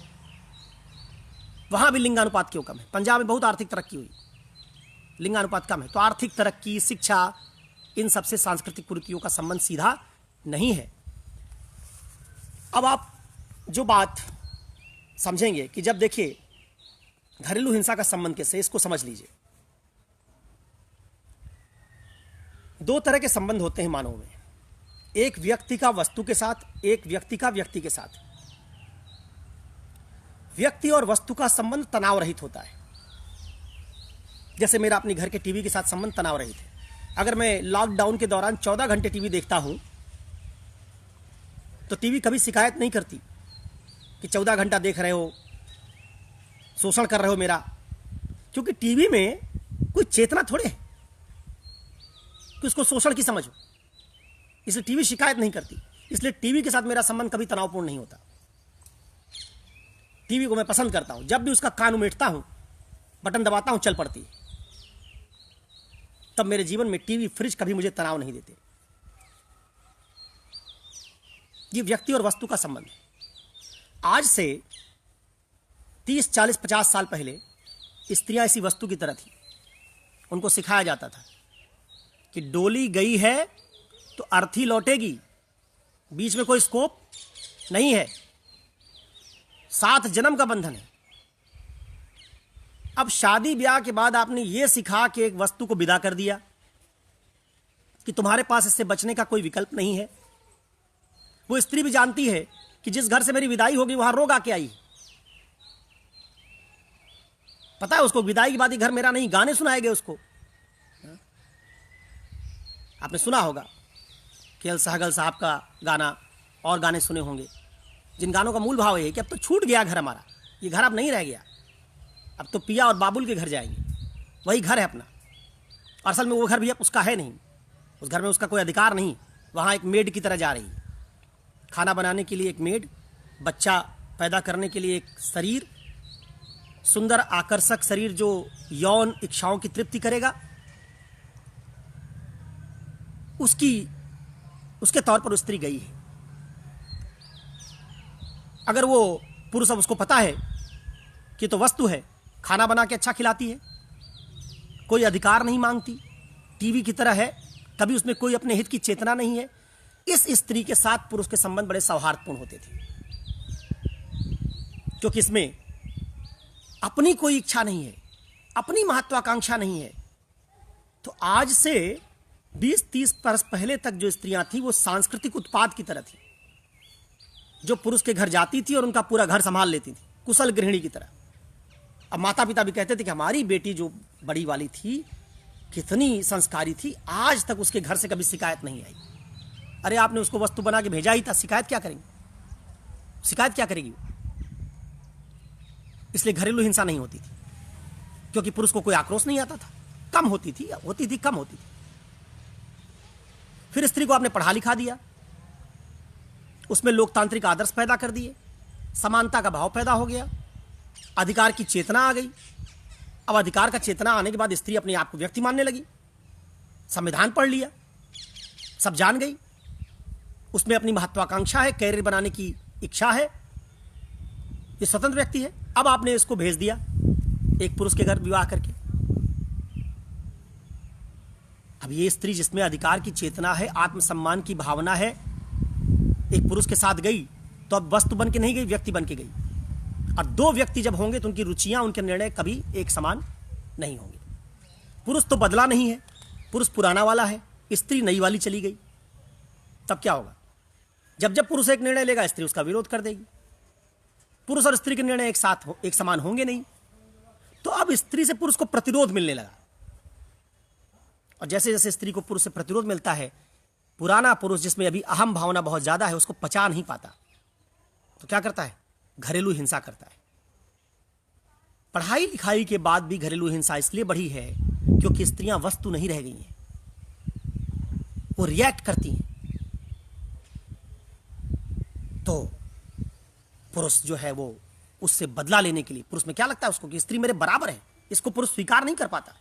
वहां भी लिंगानुपात क्यों कम है। पंजाब में बहुत आर्थिक तरक्की हुई, लिंगानुपात कम है। तो आर्थिक तरक्की, शिक्षा, इन सबसे सांस्कृतिक कुरीतियों का संबंध सीधा नहीं है। अब आप जो बात समझेंगे कि जब देखिए घरेलू हिंसा का संबंध कैसे, इसको समझ लीजिए। दो तरह के संबंध होते हैं मानव में, एक व्यक्ति का वस्तु के साथ, एक व्यक्ति का व्यक्ति के साथ। व्यक्ति और वस्तु का संबंध तनाव रहित होता है। जैसे मेरा अपने घर के टीवी के साथ संबंध तनाव रहित है। अगर मैं लॉकडाउन के दौरान 14 घंटे टीवी देखता हूं तो टीवी कभी शिकायत नहीं करती कि 14 घंटा देख रहे हो, शोषण कर रहे हो मेरा, क्योंकि टीवी में कोई चेतना थोड़े है कि उसको शोषण की समझ हो। इसलिए टीवी शिकायत नहीं करती। इसलिए टीवी के साथ मेरा संबंध कभी तनावपूर्ण नहीं होता। टीवी को मैं पसंद करता हूं, जब भी उसका कान उमेटता हूं, बटन दबाता हूं, चल पड़ती है। तब मेरे जीवन में टीवी, फ्रिज कभी मुझे तनाव नहीं देते। ये व्यक्ति और वस्तु का संबंध है। आज से 30, 40, 50 साल पहले स्त्रियां ऐसी वस्तु की तरह थी। उनको सिखाया जाता था कि डोली गई है तो अर्थी लौटेगी, बीच में कोई स्कोप नहीं है, 7 जन्म का बंधन है। अब शादी ब्याह के बाद आपने ये सिखा के एक वस्तु को विदा कर दिया कि तुम्हारे पास इससे बचने का कोई विकल्प नहीं है। वो स्त्री भी जानती है कि जिस घर से मेरी विदाई होगी वहां रोग आके आई। पता है उसको विदाई के बाद ही घर मेरा नहीं, गाने सुनाए गए उसको। आपने सुना होगा के एल सहगल साहब का गाना और गाने सुने होंगे, जिन गानों का मूल भाव ये है कि अब तो छूट गया घर हमारा, ये घर अब नहीं रह गया, अब तो पिया और बाबुल के घर जाएंगे, वही घर है अपना। और असल में वो घर भी अब उसका है नहीं, उस घर में उसका कोई अधिकार नहीं। वहाँ एक मेड की तरह जा रही, खाना बनाने के लिए एक मेड, बच्चा पैदा करने के लिए एक शरीर, सुंदर आकर्षक शरीर जो यौन इच्छाओं की तृप्ति करेगा, उसके तौर पर स्त्री गई है। अगर वो पुरुष, अब उसको पता है कि तो वस्तु है, खाना बना के अच्छा खिलाती है, कोई अधिकार नहीं मांगती, टीवी की तरह है, कभी उसमें कोई अपने हित की चेतना नहीं है, इस स्त्री के साथ पुरुष के संबंध बड़े सौहार्दपूर्ण होते थे, क्योंकि इसमें अपनी कोई इच्छा नहीं है, अपनी महत्वाकांक्षा नहीं है। तो आज से 20-30 वर्ष पहले तक जो स्त्रियां थी वो सांस्कृतिक उत्पाद की तरह थी, जो पुरुष के घर जाती थी और उनका पूरा घर संभाल लेती थी, कुशल गृहिणी की तरह। अब माता पिता भी कहते थे कि हमारी बेटी जो बड़ी वाली थी कितनी संस्कारी थी, आज तक उसके घर से कभी शिकायत नहीं आई। अरे आपने उसको वस्तु बना के भेजा ही था, शिकायत क्या करेंगे, शिकायत क्या करेगी? इसलिए घरेलू हिंसा नहीं होती थी, क्योंकि पुरुष को कोई आक्रोश नहीं आता था, कम होती थी, कम होती थी। फिर स्त्री को आपने पढ़ा लिखा दिया, उसमें लोकतांत्रिक आदर्श पैदा कर दिए, समानता का भाव पैदा हो गया, अधिकार की चेतना आ गई। अब अधिकार का चेतना आने के बाद स्त्री अपने आप को व्यक्ति मानने लगी, संविधान पढ़ लिया, सब जान गई, उसमें अपनी महत्वाकांक्षा है, कैरियर बनाने की इच्छा है, ये स्वतंत्र व्यक्ति है। अब आपने इसको भेज दिया एक पुरुष के घर विवाह करके। अब ये स्त्री जिसमें अधिकार की चेतना है, आत्मसम्मान की भावना है, एक पुरुष के साथ गई तो अब वस्तु बन के नहीं गई, व्यक्ति बन के गई। और दो व्यक्ति जब होंगे तो उनकी रुचियां, उनके निर्णय कभी एक समान नहीं होंगे। पुरुष तो बदला नहीं है, पुरुष पुराना वाला है, स्त्री नई वाली चली गई। तब क्या होगा? जब जब पुरुष एक निर्णय लेगा स्त्री उसका विरोध कर देगी। पुरुष और स्त्री के निर्णय एक समान होंगे नहीं। तो अब स्त्री से पुरुष को प्रतिरोध मिलने लगा, और जैसे जैसे स्त्री को पुरुष से प्रतिरोध मिलता है, पुराना पुरुष जिसमें अभी अहम भावना बहुत ज्यादा है उसको पचा नहीं पाता, तो क्या करता है? घरेलू हिंसा करता है। पढ़ाई लिखाई के बाद भी घरेलू हिंसा इसलिए बढ़ी है क्योंकि स्त्रियां वस्तु नहीं रह गई हैं, वो रिएक्ट करती हैं। तो पुरुष जो है वो उससे बदला लेने के लिए, पुरुष में क्या लगता है उसको कि स्त्री मेरे बराबर है, इसको पुरुष स्वीकार नहीं कर पाता।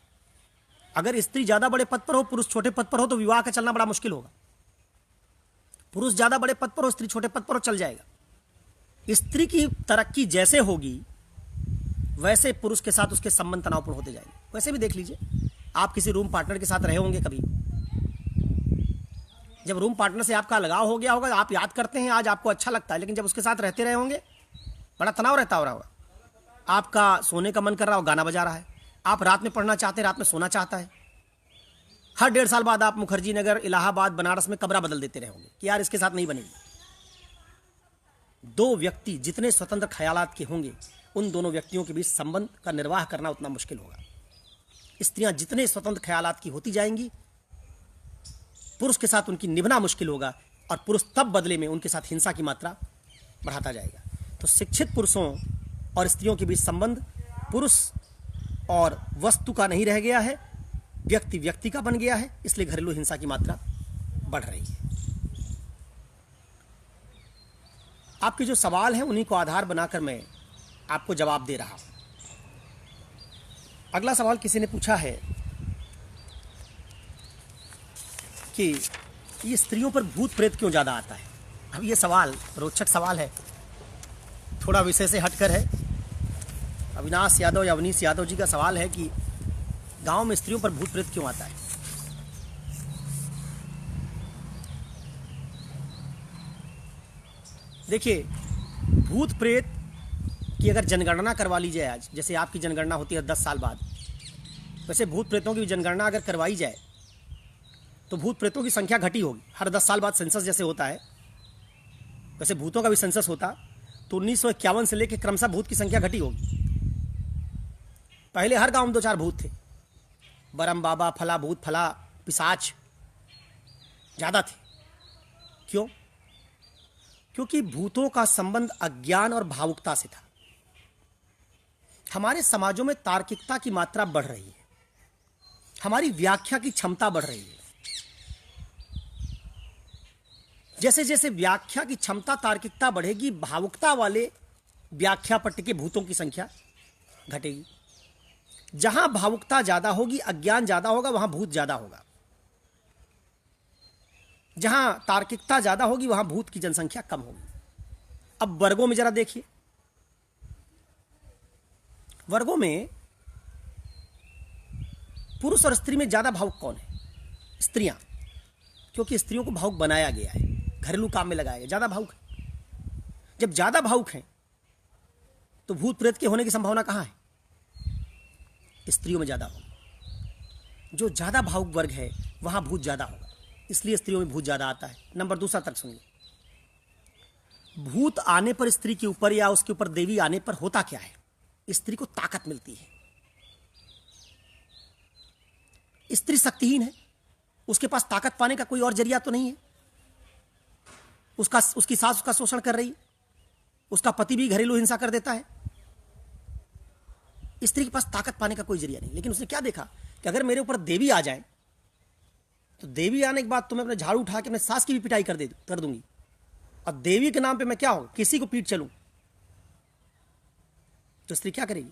अगर स्त्री ज्यादा बड़े पद पर हो, पुरुष छोटे पद पर हो, तो विवाह का चलना बड़ा मुश्किल होगा। पुरुष ज्यादा बड़े पद पर हो, स्त्री छोटे पद पर हो, चल जाएगा। स्त्री की तरक्की जैसे होगी वैसे पुरुष के साथ उसके संबंध तनावपूर्ण होते जाएंगे। वैसे भी देख लीजिए, आप किसी रूम पार्टनर के साथ रहे होंगे कभी, जब रूम पार्टनर से आपका लगाव हो गया होगा, आप याद करते हैं, आज आपको अच्छा लगता है, लेकिन जब उसके साथ रहते रहे होंगे बड़ा तनाव रहता होगा। आपका सोने का मन कर रहा हो, गाना बजा रहा है, आप रात में पढ़ना चाहते हैं, रात में सोना चाहता है। हर 1.5 साल बाद आप मुखर्जी नगर, इलाहाबाद, बनारस में कमरा बदल देते रहे होंगे कि यार इसके साथ नहीं बनेगी। दो व्यक्ति जितने स्वतंत्र ख्यालात के होंगे, उन दोनों व्यक्तियों के बीच संबंध का निर्वाह करना उतना मुश्किल होगा। स्त्रियां जितने स्वतंत्र ख्यालात की होती जाएंगी, पुरुष के साथ उनकी निभना मुश्किल होगा, और पुरुष तब बदले में उनके साथ हिंसा की मात्रा बढ़ाता जाएगा। तो शिक्षित पुरुषों और स्त्रियों के बीच संबंध पुरुष और वस्तु का नहीं रह गया है, व्यक्ति व्यक्ति का बन गया है, इसलिए घरेलू हिंसा की मात्रा बढ़ रही है। आपके जो सवाल हैं उन्हीं को आधार बनाकर मैं आपको जवाब दे रहा हूं। अगला सवाल किसी ने पूछा है कि ये स्त्रियों पर भूत प्रेत क्यों ज्यादा आता है। अब ये सवाल रोचक सवाल है, थोड़ा विषय से हटकर है। अविनाश यादव या अवनीश यादव जी का सवाल है कि गांव में स्त्रियों पर भूत प्रेत क्यों आता है। देखिए, भूत प्रेत की अगर जनगणना करवा ली जाए आज, जैसे आपकी जनगणना होती है 10 साल बाद, वैसे भूत प्रेतों की जनगणना अगर करवाई जाए तो भूत प्रेतों की संख्या घटी होगी। हर 10 साल बाद सेंसस जैसे होता है वैसे भूतों का भी सेंसस होता, तो 1951 से लेकर क्रमशः भूत की संख्या घटी होगी। पहले हर गांव में 2-4 भूत थे, बरम बाबा, फला भूत, फला पिशाच, ज़्यादा थे। क्यों? क्योंकि भूतों का संबंध अज्ञान और भावुकता से था। हमारे समाजों में तार्किकता की मात्रा बढ़ रही है, हमारी व्याख्या की क्षमता बढ़ रही है। जैसे जैसे व्याख्या की क्षमता, तार्किकता बढ़ेगी, भावुकता वाले व्याख्या पर टिके भूतों की संख्या घटेगी। जहां भावुकता ज्यादा होगी, अज्ञान ज्यादा होगा, वहां भूत ज्यादा होगा। जहां तार्किकता ज्यादा होगी, वहां भूत की जनसंख्या कम होगी। अब वर्गों में जरा देखिए, वर्गों में पुरुष और स्त्री में ज्यादा भावुक कौन है? स्त्रियां, क्योंकि स्त्रियों को भावुक बनाया गया है, घरेलू काम में लगाया गया, ज्यादा भावुक है। जब ज्यादा भावुक हैं तो भूत प्रेत के होने की संभावना कहां है? स्त्रियों में ज्यादा होगा। जो ज्यादा भावुक वर्ग है वहां भूत ज्यादा होगा, इसलिए स्त्रियों में भूत ज्यादा आता है। नंबर दूसरा तर्क सुनिए, भूत आने पर स्त्री के ऊपर या उसके ऊपर देवी आने पर होता क्या है? स्त्री को ताकत मिलती है। स्त्री शक्तिहीन है, उसके पास ताकत पाने का कोई और जरिया तो नहीं है। उसकी सास उसका शोषण कर रही है, उसका पति भी घरेलू हिंसा कर देता है। स्त्री के पास ताकत पाने का कोई जरिया नहीं। लेकिन उसने क्या देखा कि अगर मेरे ऊपर देवी आ जाए तो देवी आने के बाद तो मैं अपने झाड़ू उठा के अपने सास की भी पिटाई कर दूंगी, और देवी के नाम पे मैं क्या हूं, किसी को पीट चलूं। तो स्त्री क्या करेगी?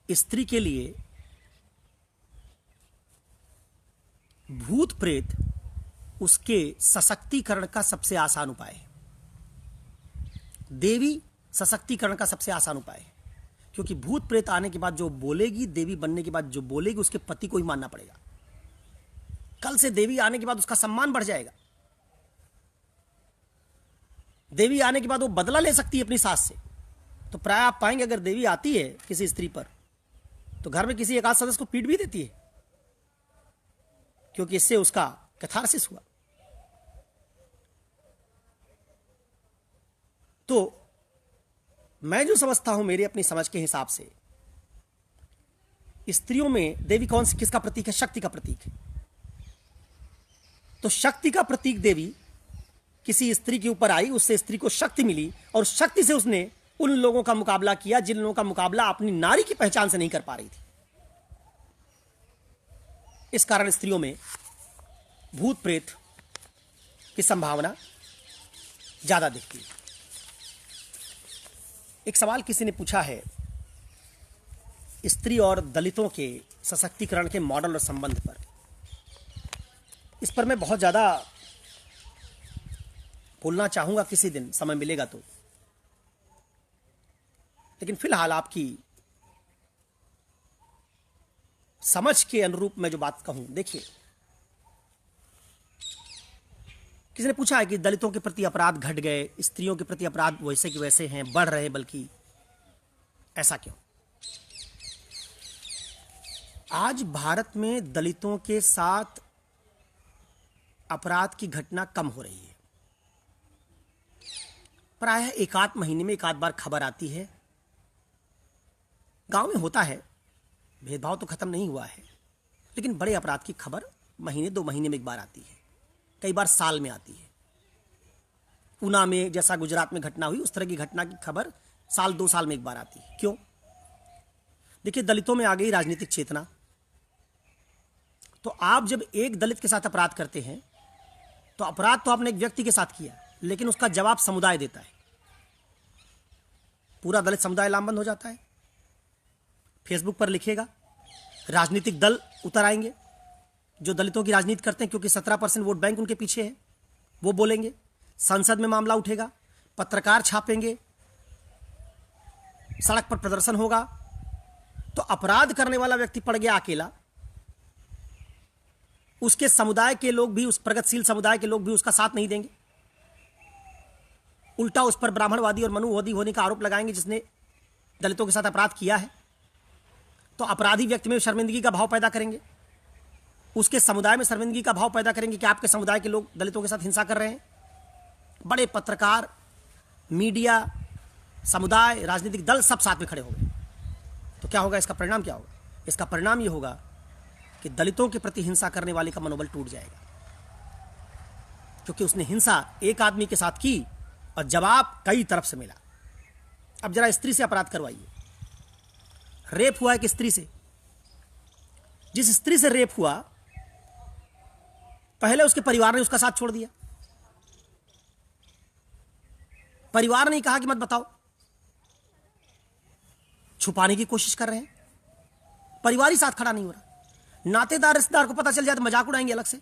स्त्री के लिए भूत प्रेत उसके सशक्तिकरण का सबसे आसान उपाय है। देवी सशक्तिकरण का सबसे आसान उपाय है, क्योंकि भूत प्रेत आने के बाद जो बोलेगी, देवी बनने के बाद जो बोलेगी, उसके पति को ही मानना पड़ेगा। कल से देवी आने के बाद उसका सम्मान बढ़ जाएगा। देवी आने के बाद वो बदला ले सकती है अपनी सास से। तो प्राय आप पाएंगे अगर देवी आती है किसी स्त्री पर तो घर में किसी एक आध सदस्य को पीट भी देती है, क्योंकि इससे उसका कैथारसिस हुआ। तो मैं जो समझता हूं, मेरी अपनी समझ के हिसाब से, स्त्रियों में देवी कौन सी, किसका प्रतीक है? शक्ति का प्रतीक है। तो शक्ति का प्रतीक देवी किसी स्त्री के ऊपर आई, उससे स्त्री को शक्ति मिली, और शक्ति से उसने उन लोगों का मुकाबला किया जिन लोगों का मुकाबला अपनी नारी की पहचान से नहीं कर पा रही थी। इस कारण स्त्रियों में भूत प्रेत की संभावना ज्यादा दिखती है। एक सवाल किसी ने पूछा है स्त्री और दलितों के सशक्तिकरण के मॉडल और संबंध पर। इस पर मैं बहुत ज्यादा बोलना चाहूंगा, किसी दिन समय मिलेगा तो। लेकिन फिलहाल आपकी समझ के अनुरूप मैं जो बात कहूं, देखिए, किसी ने पूछा है कि दलितों के प्रति अपराध घट गए, स्त्रियों के प्रति अपराध वैसे के वैसे हैं, बढ़ रहे, बल्कि ऐसा क्यों? आज भारत में दलितों के साथ अपराध की घटना कम हो रही है। प्रायः एक आध महीने में एक आध बार खबर आती है। गांव में होता है, भेदभाव तो खत्म नहीं हुआ है, लेकिन बड़े अपराध की खबर महीने 2 महीने में एक बार आती है, कई बार साल में आती है। ऊना में जैसा गुजरात में घटना हुई, उस तरह की घटना की खबर साल 2 साल में एक बार आती है। क्यों? देखिए, दलितों में आ गई राजनीतिक चेतना। तो आप जब एक दलित के साथ अपराध करते हैं तो अपराध तो आपने एक व्यक्ति के साथ किया, लेकिन उसका जवाब समुदाय देता है। पूरा दलित समुदाय लामबंद हो जाता है, फेसबुक पर लिखेगा, राजनीतिक दल उतर आएंगे जो दलितों की राजनीति करते हैं, क्योंकि 17% वोट बैंक उनके पीछे है, वो बोलेंगे, संसद में मामला उठेगा, पत्रकार छापेंगे, सड़क पर प्रदर्शन होगा। तो अपराध करने वाला व्यक्ति पड़ गया अकेला, उसके समुदाय के लोग भी, उस प्रगतिशील समुदाय के लोग भी उसका साथ नहीं देंगे, उल्टा उस पर ब्राह्मणवादी और मनुवादी होने का आरोप लगाएंगे जिसने दलितों के साथ अपराध किया है। तो अपराधी व्यक्ति में शर्मिंदगी का भाव पैदा करेंगे, उसके समुदाय में शर्मिंदगी का भाव पैदा करेंगे कि आपके समुदाय के लोग दलितों के साथ हिंसा कर रहे हैं। बड़े पत्रकार, मीडिया, समुदाय, राजनीतिक दल सब साथ में खड़े होंगे। तो क्या होगा? इसका परिणाम क्या होगा? इसका परिणाम यह होगा कि दलितों के प्रति हिंसा करने वाले का मनोबल टूट जाएगा। क्योंकि उसने हिंसा एक आदमी के साथ की और जवाब कई तरफ से मिला। अब जरा स्त्री से अपराध करवाइए। रेप हुआ एक स्त्री से, जिस स्त्री से रेप हुआ पहले उसके परिवार ने उसका साथ छोड़ दिया। परिवार ने कहा कि मत बताओ, छुपाने की कोशिश कर रहे हैं, परिवार ही साथ खड़ा नहीं हो रहा। नातेदार रिश्तेदार को पता चल जाए तो मजाक उड़ाएंगे अलग से,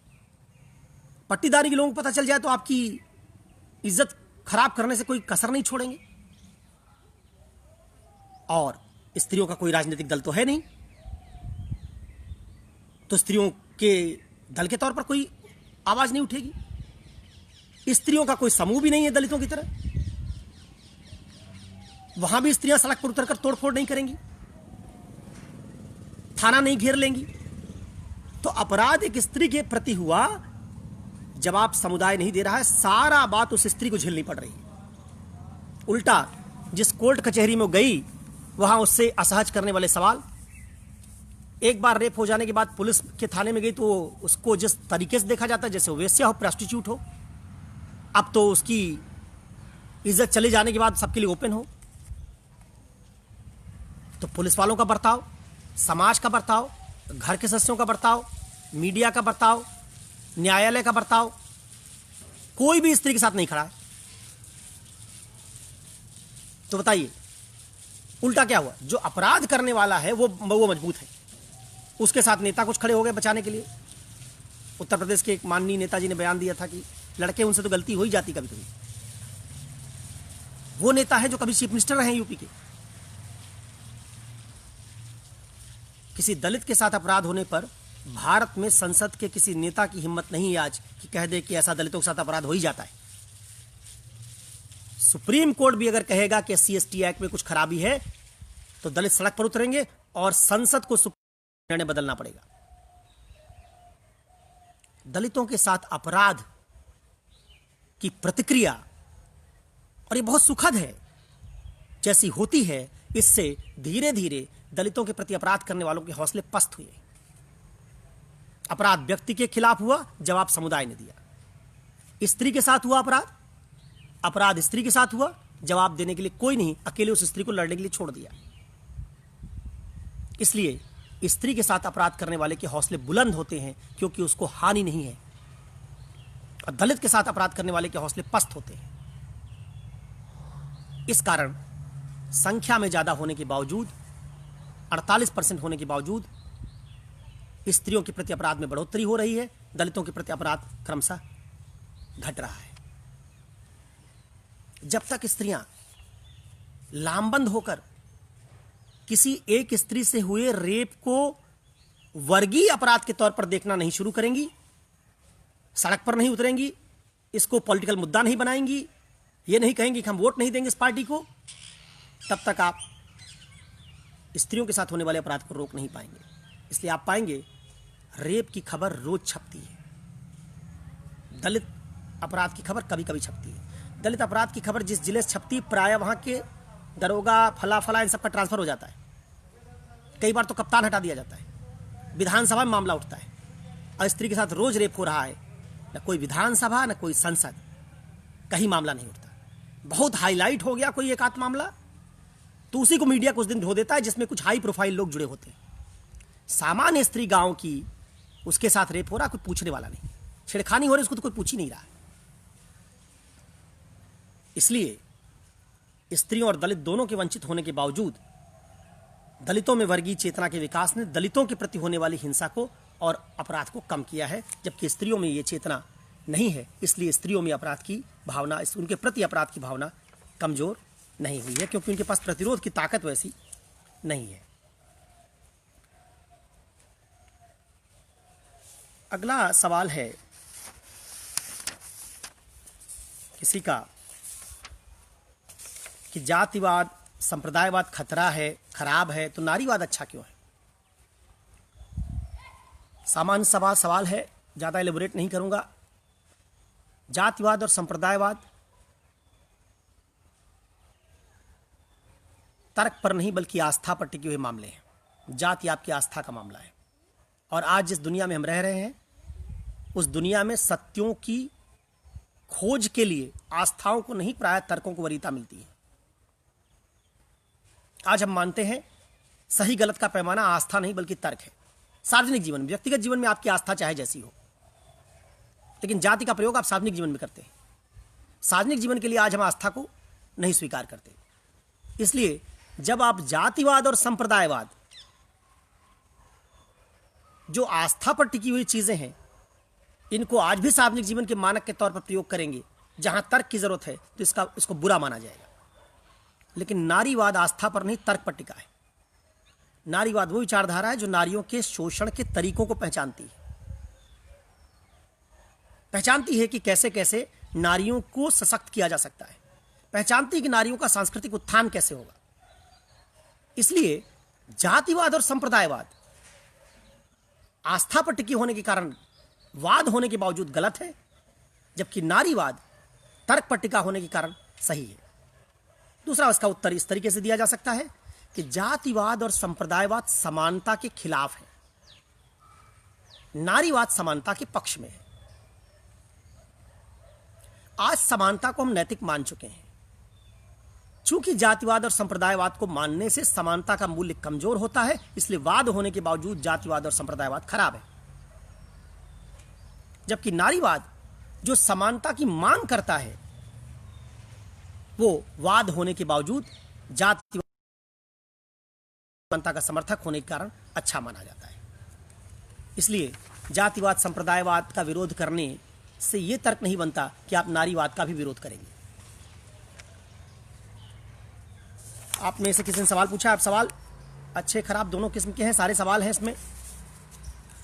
पट्टीदारी के लोगों को पता चल जाए तो आपकी इज्जत खराब करने से कोई कसर नहीं छोड़ेंगे। और स्त्रियों का कोई राजनीतिक दल तो है नहीं, तो स्त्रियों के दल के तौर पर कोई आवाज नहीं उठेगी। स्त्रियों का कोई समूह भी नहीं है दलितों की तरह, वहां भी स्त्रियां सड़क पर उतरकर तोड़फोड़ नहीं करेंगी, थाना नहीं घेर लेंगी। तो अपराध एक स्त्री के प्रति हुआ, जवाब समुदाय नहीं दे रहा है, सारा बात उस स्त्री को झेलनी पड़ रही है। उल्टा जिस कोर्ट कचहरी में गई वहां उससे असहज करने वाले सवाल। एक बार रेप हो जाने के बाद पुलिस के थाने में गई तो उसको जिस तरीके से देखा जाता है जैसे वेश्या हो, प्रोस्टिट्यूट हो। अब तो उसकी इज्जत चले जाने के बाद सबके लिए ओपन हो। तो पुलिस वालों का बर्ताव, समाज का बर्ताव, घर के सदस्यों का बर्ताव, मीडिया का बर्ताव, न्यायालय का बर्ताव, कोई भी स्त्री के साथ नहीं खड़ा है। तो बताइए उल्टा क्या हुआ? जो अपराध करने वाला है वो मजबूत है, उसके साथ नेता कुछ खड़े हो गए बचाने के लिए। उत्तर प्रदेश के एक माननीय नेताजी ने बयान दिया था कि लड़के उनसे तो गलती हो ही जाती कभी कभी। वो नेता है जो कभी चीफ मिनिस्टर रहे यूपी के। किसी दलित के साथ अपराध होने पर भारत में संसद के किसी नेता की हिम्मत नहीं है आज कि कह दे कि ऐसा दलितों के साथ अपराध हो ही जाता है। सुप्रीम कोर्ट भी अगर कहेगा कि SC/ST एक्ट में कुछ खराबी है तो दलित सड़क पर उतरेंगे और संसद को निर्णय बदलना पड़ेगा। दलितों के साथ अपराध की प्रतिक्रिया, और ये बहुत सुखद है, जैसी होती है इससे धीरे धीरे दलितों के प्रति अपराध करने वालों के हौसले पस्त हुए। अपराध व्यक्ति के खिलाफ हुआ, जवाब समुदाय ने दिया। स्त्री के साथ हुआ अपराध, अपराध स्त्री के साथ हुआ, जवाब देने के लिए कोई नहीं, अकेले उस स्त्री को लड़ने के लिए छोड़ दिया। इसलिए स्त्री के साथ अपराध करने वाले के हौसले बुलंद होते हैं क्योंकि उसको हानि नहीं है, और दलित के साथ अपराध करने वाले के हौसले पस्त होते हैं। इस कारण संख्या में ज्यादा होने के बावजूद, 48% होने के बावजूद स्त्रियों के प्रति अपराध में बढ़ोतरी हो रही है, दलितों के प्रति अपराध क्रमशः घट रहा है। जब तक स्त्रियां लामबंद होकर किसी एक स्त्री से हुए रेप को वर्गीय अपराध के तौर पर देखना नहीं शुरू करेंगी, सड़क पर नहीं उतरेंगी, इसको पॉलिटिकल मुद्दा नहीं बनाएंगी, ये नहीं कहेंगी कि हम वोट नहीं देंगे इस पार्टी को, तब तक आप स्त्रियों के साथ होने वाले अपराध को रोक नहीं पाएंगे। इसलिए आप पाएंगे रेप की खबर रोज छपती है, दलित अपराध की खबर कभी कभी छपती है। दलित अपराध की खबर जिस जिले से छपती, प्राय वहां के दरोगा फला फला इन सब का ट्रांसफर हो जाता है। कई बार तो कप्तान हटा दिया जाता है, विधानसभा में मामला उठता है, और स्त्री के साथ रोज रेप हो रहा है, न कोई विधानसभा न कोई संसद, कहीं मामला नहीं उठता। बहुत हाईलाइट हो गया कोई एक आध मामला तो उसी को मीडिया कुछ दिन ढो देता है जिसमें कुछ हाई प्रोफाइल लोग जुड़े होते हैं। सामान्य स्त्री गांव की, उसके साथ रेप हो रहा, कोई पूछने वाला नहीं, छेड़खानी हो रही, उसको तो कोई पूछ ही नहीं रहा है। इसलिए स्त्रियों और दलित दोनों के वंचित होने के बावजूद दलितों में वर्गीय चेतना के विकास ने दलितों के प्रति होने वाली हिंसा को और अपराध को कम किया है, जबकि स्त्रियों में ये चेतना नहीं है। इसलिए स्त्रियों में अपराध की भावना, उनके प्रति अपराध की भावना कमजोर नहीं हुई है, क्योंकि उनके पास प्रतिरोध की ताकत वैसी नहीं है। अगला सवाल है किसी का कि जातिवाद, संप्रदायवाद खतरा है, खराब है, तो नारीवाद अच्छा क्यों है? सामान्य सवाल है, ज्यादा एलेबोरेट नहीं करूंगा। जातिवाद और संप्रदायवाद तर्क पर नहीं बल्कि आस्था पर टिके हुए मामले हैं। जाति आपकी आस्था का मामला है, और आज जिस दुनिया में हम रह रहे हैं उस दुनिया में सत्यों की खोज के लिए आस्थाओं को नहीं, प्रायः तर्कों को वरीयता मिलती है। आज हम मानते हैं सही गलत का पैमाना आस्था नहीं बल्कि तर्क है। सार्वजनिक जीवन में, व्यक्तिगत जीवन में आपकी आस्था चाहे जैसी हो, लेकिन जाति का प्रयोग आप सार्वजनिक जीवन में करते हैं। सार्वजनिक जीवन के लिए आज हम आस्था को नहीं स्वीकार करते। इसलिए जब आप जातिवाद और संप्रदायवाद, जो आस्था पर टिकी हुई चीजें हैं, इनको आज भी सार्वजनिक जीवन के मानक के तौर पर प्रयोग करेंगे जहां तर्क की जरूरत है, तो इसको बुरा माना जाएगा। लेकिन नारीवाद आस्था पर नहीं, तर्क पर टिका है। नारीवाद वो विचारधारा है जो नारियों के शोषण के तरीकों को पहचानती है कि कैसे कैसे नारियों को सशक्त किया जा सकता है, पहचानती है कि नारियों का सांस्कृतिक उत्थान कैसे होगा। इसलिए जातिवाद और संप्रदायवाद आस्था पर टिकी होने के कारण वाद होने के बावजूद गलत है, जबकि नारीवाद तर्क पर टिका होने के कारण सही है। दूसरा इसका उत्तर इस तरीके से दिया जा सकता है कि जातिवाद और संप्रदायवाद समानता के खिलाफ है, नारीवाद समानता के पक्ष में है। आज समानता को हम नैतिक मान चुके हैं। चूंकि जातिवाद और संप्रदायवाद को मानने से समानता का मूल्य कमजोर होता है, इसलिए वाद होने के बावजूद जातिवाद और संप्रदायवाद खराब है। जबकि नारीवाद जो समानता की मांग करता है, वो वाद होने के बावजूद जातिवाद समानता का समर्थक होने के कारण अच्छा माना जाता है। इसलिए जातिवाद संप्रदायवाद का विरोध करने से यह तर्क नहीं बनता कि आप नारीवाद का भी विरोध करेंगे। आप में से किसी ने सवाल पूछा, आप सवाल अच्छे खराब दोनों किस्म के हैं, सारे सवाल हैं इसमें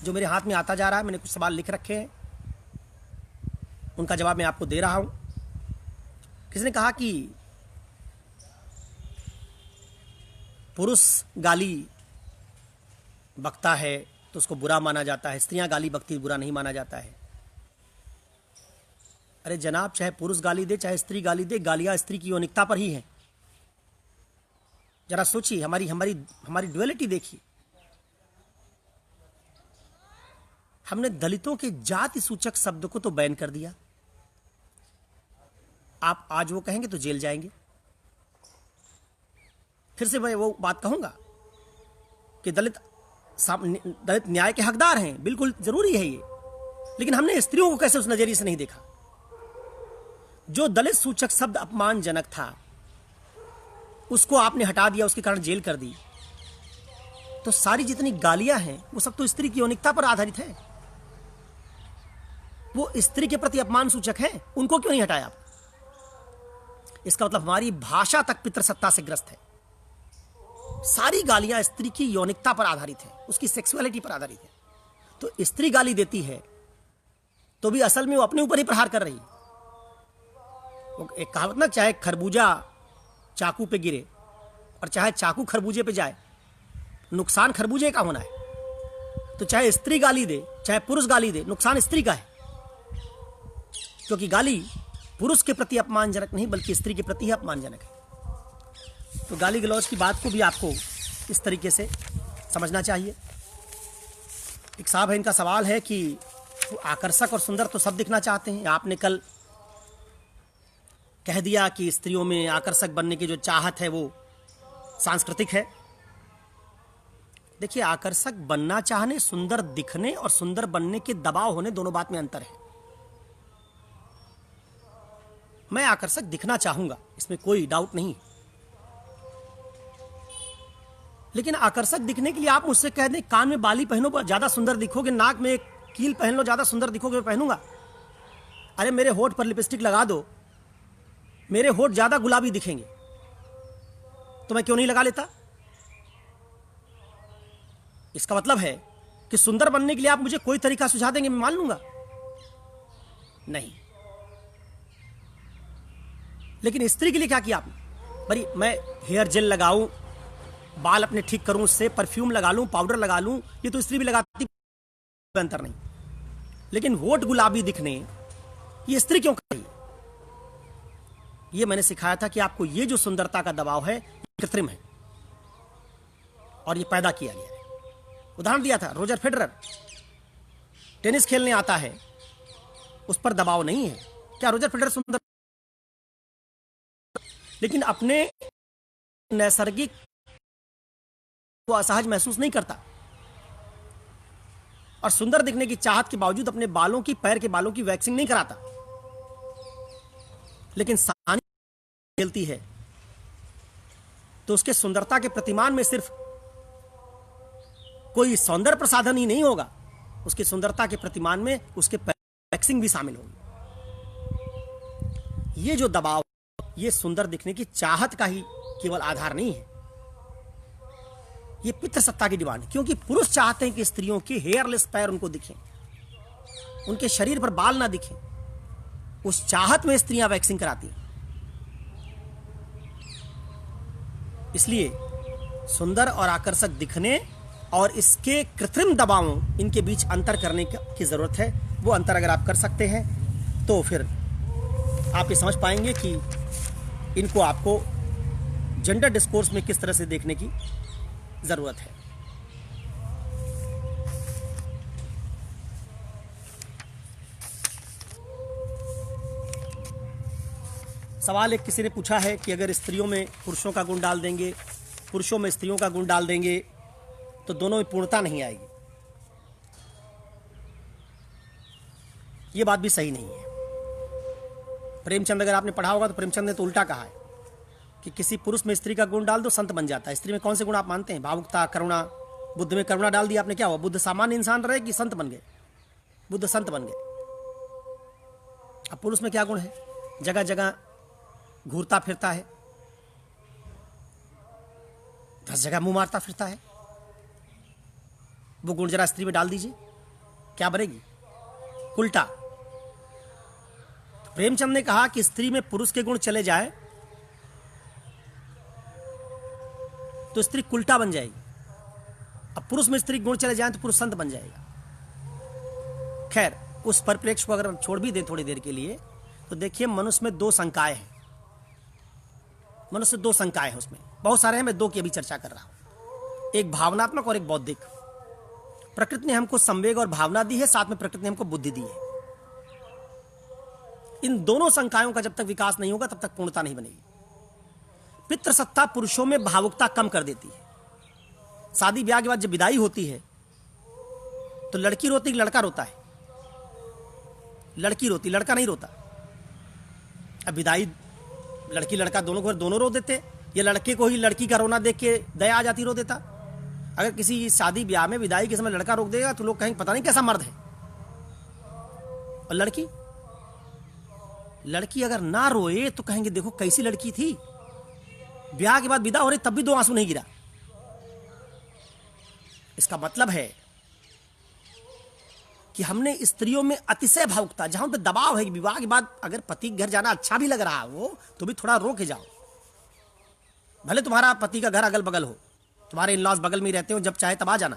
जो मेरे हाथ में आता जा रहा है। मैंने कुछ सवाल लिख रखे हैं, उनका जवाब मैं आपको दे रहा हूं। किसी ने कहा कि पुरुष गाली बकता है तो उसको बुरा माना जाता है, स्त्रियां गाली बकती बुरा नहीं माना जाता है। अरे जनाब, चाहे पुरुष गाली दे चाहे स्त्री गाली दे, गालियां स्त्री की यौनिकता पर ही हैं। जरा सोचिए, हमारी हमारी हमारी ड्युअलिटी देखिए। हमने दलितों के जाति सूचक शब्द को तो बैन कर दिया। आप आज वो कहेंगे तो जेल जाएंगे। फिर से मैं वो बात कहूंगा कि दलित न्याय के हकदार हैं, बिल्कुल जरूरी है ये, लेकिन हमने स्त्रियों को कैसे उस नजरिए से नहीं देखा। जो दलित सूचक शब्द अपमानजनक था उसको आपने हटा दिया, उसके कारण जेल कर दी। तो सारी जितनी गालियां हैं वो सब तो स्त्री की यौनिकता पर आधारित है, वो स्त्री के प्रति अपमान सूचक हैं, उनको क्यों नहीं हटाया आप? इसका मतलब हमारी भाषा तक पितृसत्ता से ग्रस्त है। सारी गालियां स्त्री की यौनिकता पर आधारित है, उसकी सेक्सुअलिटी पर आधारित है। तो स्त्री गाली देती है तो भी असल में वो अपने ऊपर ही प्रहार कर रही है। एक कहावत ना, चाहे खरबूजा चाकू पे गिरे और चाहे चाकू खरबूजे पे जाए, नुकसान खरबूजे का होना है। तो चाहे स्त्री गाली दे चाहे पुरुष गाली दे, नुकसान स्त्री का है, क्योंकि गाली पुरुष के प्रति अपमानजनक नहीं बल्कि स्त्री के प्रति ही अपमानजनक है। तो गाली गलौज की बात को भी आपको इस तरीके से समझना चाहिए। एक साहब है, इनका सवाल है कि आकर्षक और सुंदर तो सब दिखना चाहते हैं। आपने कल कह दिया कि स्त्रियों में आकर्षक बनने की जो चाहत है वो सांस्कृतिक है। देखिए, आकर्षक बनना चाहने, सुंदर दिखने और सुंदर बनने के दबाव होने, दोनों बात में अंतर है। मैं आकर्षक दिखना चाहूंगा, इसमें कोई डाउट नहीं, लेकिन आकर्षक दिखने के लिए आप मुझसे कह दें कान में बाली पहनो ज्यादा सुंदर दिखोगे, नाक में एक कील पहन लो ज्यादा सुंदर दिखोगे, मैं पहनूंगा। अरे मेरे होठ पर लिपस्टिक लगा दो, मेरे होठ ज्यादा गुलाबी दिखेंगे, तो मैं क्यों नहीं लगा लेता? इसका मतलब है कि सुंदर बनने के लिए आप मुझे कोई तरीका सुझा देंगे, मैं मान लूंगा? नहीं। लेकिन स्त्री के लिए क्या किया आपने? भाई मैं हेयर जेल लगाऊं, बाल अपने ठीक करूं, उससे परफ्यूम लगा लूं, पाउडर लगा लूं, ये तो स्त्री भी लगाती, अंतर नहीं। लेकिन होठ गुलाबी दिखने ये स्त्री क्यों कर रही है? ये मैंने सिखाया था कि आपको ये जो सुंदरता का दबाव है कृत्रिम है और ये पैदा किया गया है। उदाहरण दिया था, रोजर फेडरर टेनिस खेलने आता है, उस पर दबाव नहीं है, क्या रोजर फेडरर सुंदर? लेकिन अपने नैसर्गिक वो असहज महसूस नहीं करता और सुंदर दिखने की चाहत के बावजूद अपने बालों की, पैर के बालों की वैक्सिंग नहीं कराता। लेकिन सानी खेलती है तो उसके सुंदरता के प्रतिमान में सिर्फ कोई सौंदर्य प्रसाधन ही नहीं होगा, उसकी सुंदरता के प्रतिमान में उसके वैक्सिंग भी शामिल होगी। ये जो दबाव, ये सुंदर दिखने की चाहत का ही केवल आधार नहीं है, ये पितृसत्ता की डिमांड है। क्योंकि पुरुष चाहते हैं कि स्त्रियों के हेयरलेस पैर उनको दिखें, उनके शरीर पर बाल ना दिखें। उस चाहत में स्त्रियां वैक्सिंग कराती हैं। इसलिए सुंदर और आकर्षक दिखने और इसके कृत्रिम दबावों, इनके बीच अंतर करने की जरूरत है। वो अंतर अगर आप कर सकते हैं तो फिर आप ये समझ पाएंगे कि इनको आपको जेंडर डिस्कोर्स में किस तरह से देखने की जरूरत है। सवाल एक किसी ने पूछा है कि अगर स्त्रियों में पुरुषों का गुण डाल देंगे, पुरुषों में स्त्रियों का गुण डाल देंगे तो दोनों में पूर्णता नहीं आएगी। ये बात भी सही नहीं है। प्रेमचंद अगर आपने पढ़ा होगा तो प्रेमचंद ने तो उल्टा कहा है कि किसी पुरुष में स्त्री का गुण डाल दो, संत बन जाता है। स्त्री में कौन से गुण आप मानते हैं? भावुकता, करुणा। बुद्ध में करुणा डाल दिया आपने, क्या हुआ? बुद्ध सामान्य इंसान रहे कि संत बन गए? बुद्ध संत बन गए। अब पुरुष में क्या गुण है? जगह जगह घूरता फिरता है, 10 जगह मुंह मारता फिरता है। वो गुण जरा स्त्री में डाल दीजिए, क्या बनेगी? उल्टा। प्रेमचंद ने कहा कि स्त्री में पुरुष के गुण चले जाए तो स्त्री कुल्टा बन जाएगी। अब पुरुष में स्त्री गुण चले जाए तो पुरुष संत बन जाएगा। खैर, उस परिप्रेक्ष्य को अगर हम छोड़ भी दें थोड़ी देर के लिए तो देखिए, मनुष्य में 2 संकाय हैं। मनुष्य 2 संकाय हैं, उसमें बहुत सारे हैं, मैं 2 की अभी चर्चा कर रहा हूं। एक भावनात्मक और एक बौद्धिक। प्रकृति ने हमको संवेग और भावना दी है, साथ में प्रकृति ने हमको बुद्धि दी है। इन दोनों संकायों का जब तक विकास नहीं होगा तब तक पूर्णता नहीं बनेगी। पितृसत्ता पुरुषों में भावुकता कम कर देती है। शादी ब्याह के बाद जब विदाई होती है तो लड़की रोती कि लड़का रोता है? लड़की रोती, लड़का नहीं रोता। अब विदाई लड़की लड़का दोनों को दोनों रो देते, या लड़के को ही लड़की का रोना देख के दया आ जाती, रो देता। अगर किसी शादी ब्याह में विदाई के समय लड़का रोक देगा तो लोग कहेंगे पता नहीं कैसा मर्द है। और लड़की अगर ना रोए तो कहेंगे देखो कैसी लड़की थी, ब्याह के बाद विदा हो रही तब भी 2 आंसू नहीं गिरा। इसका मतलब है कि हमने स्त्रियों में अतिशय भावुकता, जहां पे दबाव है कि विवाह के बाद अगर पति के घर जाना अच्छा भी लग रहा हो तो भी थोड़ा रो के जाओ। भले तुम्हारा पति का घर अगल बगल हो, तुम्हारे इन-लॉज बगल में ही रहते हो, जब चाहे तब आ जाना।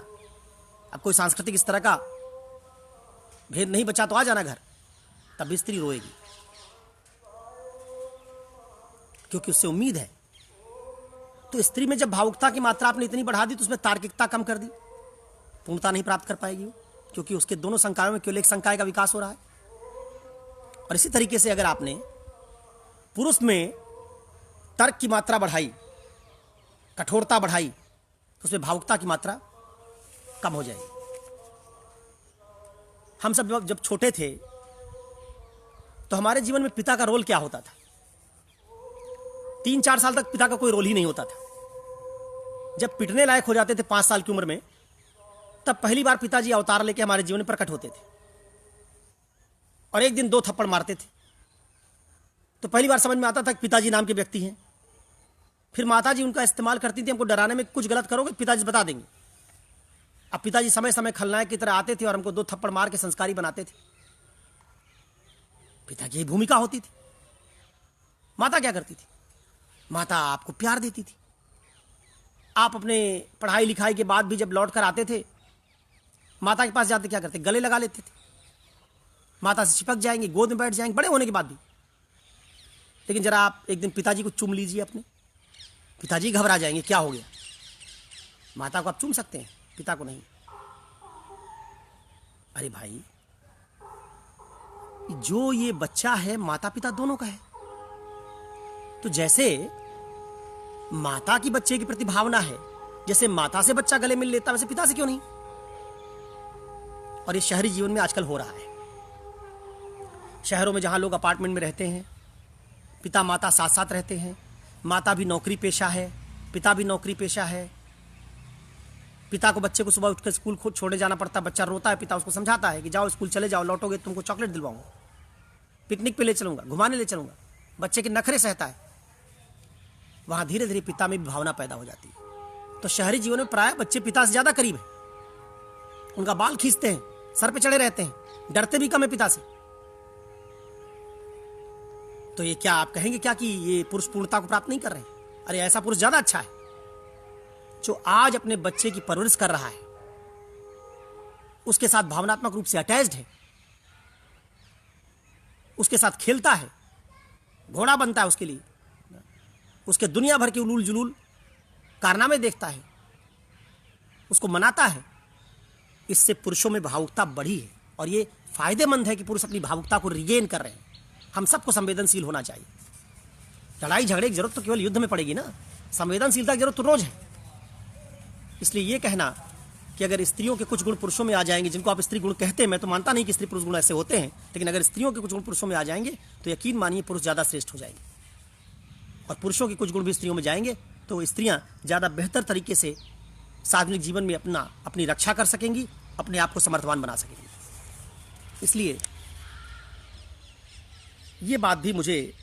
अब कोई सांस्कृतिक इस तरह का भेद नहीं बचा तो आ जाना घर, तब भी स्त्री रोएगी, क्योंकि उससे उम्मीद है। तो स्त्री में जब भावुकता की मात्रा आपने इतनी बढ़ा दी तो उसमें तार्किकता कम कर दी, पूर्णता नहीं प्राप्त कर पाएगी वो, क्योंकि उसके दोनों संकायों में केवल एक संकाय का विकास हो रहा है। और इसी तरीके से अगर आपने पुरुष में तर्क की मात्रा बढ़ाई, कठोरता बढ़ाई, तो उसमें भावुकता की मात्रा कम हो जाएगी। हम सब जब छोटे थे तो हमारे जीवन में पिता का रोल क्या होता था? 3-4 साल तक पिता का कोई रोल ही नहीं होता था। जब पिटने लायक हो जाते थे 5 साल की उम्र में, तब पहली बार पिताजी अवतार लेके हमारे जीवन में प्रकट होते थे और एक दिन 2 थप्पड़ मारते थे। तो पहली बार समझ में आता था कि पिताजी नाम के व्यक्ति हैं। फिर माताजी उनका इस्तेमाल करती थी हमको डराने में, कुछ गलत करोगे पिताजी बता देंगे। अब पिताजी समय समय खलनायक की तरह आते थे और हमको 2 थप्पड़ मार के संस्कारी बनाते थे। पिता की भूमिका होती थी। माता क्या करती थी? माता आपको प्यार देती थी। आप अपने पढ़ाई लिखाई के बाद भी जब लौट कर आते थे, माता के पास जाते क्या करते? गले लगा लेते थे, माता से चिपक जाएंगे, गोद में बैठ जाएंगे, बड़े होने के बाद भी। लेकिन जरा आप एक दिन पिताजी को चूम लीजिए अपने, पिताजी घबरा जाएंगे, क्या हो गया? माता को आप चूम सकते हैं, पिता को नहीं। अरे भाई, जो ये बच्चा है माता पिता दोनों का है। तो जैसे माता की बच्चे के प्रति भावना है, जैसे माता से बच्चा गले मिल लेता, वैसे पिता से क्यों नहीं? और ये शहरी जीवन में आजकल हो रहा है। शहरों में जहां लोग अपार्टमेंट में रहते हैं, पिता माता साथ साथ रहते हैं, माता भी नौकरी पेशा है, पिता भी नौकरी पेशा है। पिता को बच्चे को सुबह उठकर स्कूल खुद छोड़ने जाना पड़ता है, बच्चा रोता है, पिता उसको समझाता है कि जाओ स्कूल चले जाओ, लौटोगे तुमको चॉकलेट दिलवाऊंगा, पिकनिक पे ले चलूंगा, घुमाने ले चलूंगा। बच्चे के नखरे सहता है। वहां धीरे धीरे पिता में भी भावना पैदा हो जाती है। तो शहरी जीवन में प्राय बच्चे पिता से ज्यादा करीब है, उनका बाल खींचते हैं, सर पे चढ़े रहते हैं, डरते भी कम है पिता से। तो ये क्या आप कहेंगे क्या कि ये पुरुष पूर्णता को प्राप्त नहीं कर रहे हैं? अरे ऐसा पुरुष ज्यादा अच्छा है जो आज अपने बच्चे की परवरिश कर रहा है, उसके साथ भावनात्मक रूप से अटैच्ड है, उसके साथ खेलता है, घोड़ा बनता है उसके लिए, उसके दुनिया भर के उलूल जुलूल कारनामे देखता है, उसको मनाता है। इससे पुरुषों में भावुकता बढ़ी है और ये फायदेमंद है कि पुरुष अपनी भावुकता को रिगेन कर रहे हैं। हम सबको संवेदनशील होना चाहिए। लड़ाई झगड़े की जरूरत तो केवल युद्ध में पड़ेगी ना, संवेदनशीलता की जरूरत तो रोज है। इसलिए ये कहना कि अगर स्त्रियों के कुछ गुण पुरुषों में आ जाएंगे, जिनको आप स्त्री गुण कहते हैं, मैं तो मानता नहीं कि स्त्री पुरुष गुण ऐसे होते हैं, लेकिन अगर स्त्रियों के कुछ गुण पुरुषों में आ जाएंगे तो यकीन मानिए पुरुष ज्यादा श्रेष्ठ हो जाएंगे। और पुरुषों के कुछ गुण भी स्त्रियों में जाएंगे तो स्त्रियां ज्यादा बेहतर तरीके से सार्वजनिक जीवन में अपनी रक्षा कर सकेंगी, अपने आप को समर्थवान बना सकेंगी। इसलिए ये बात भी मुझे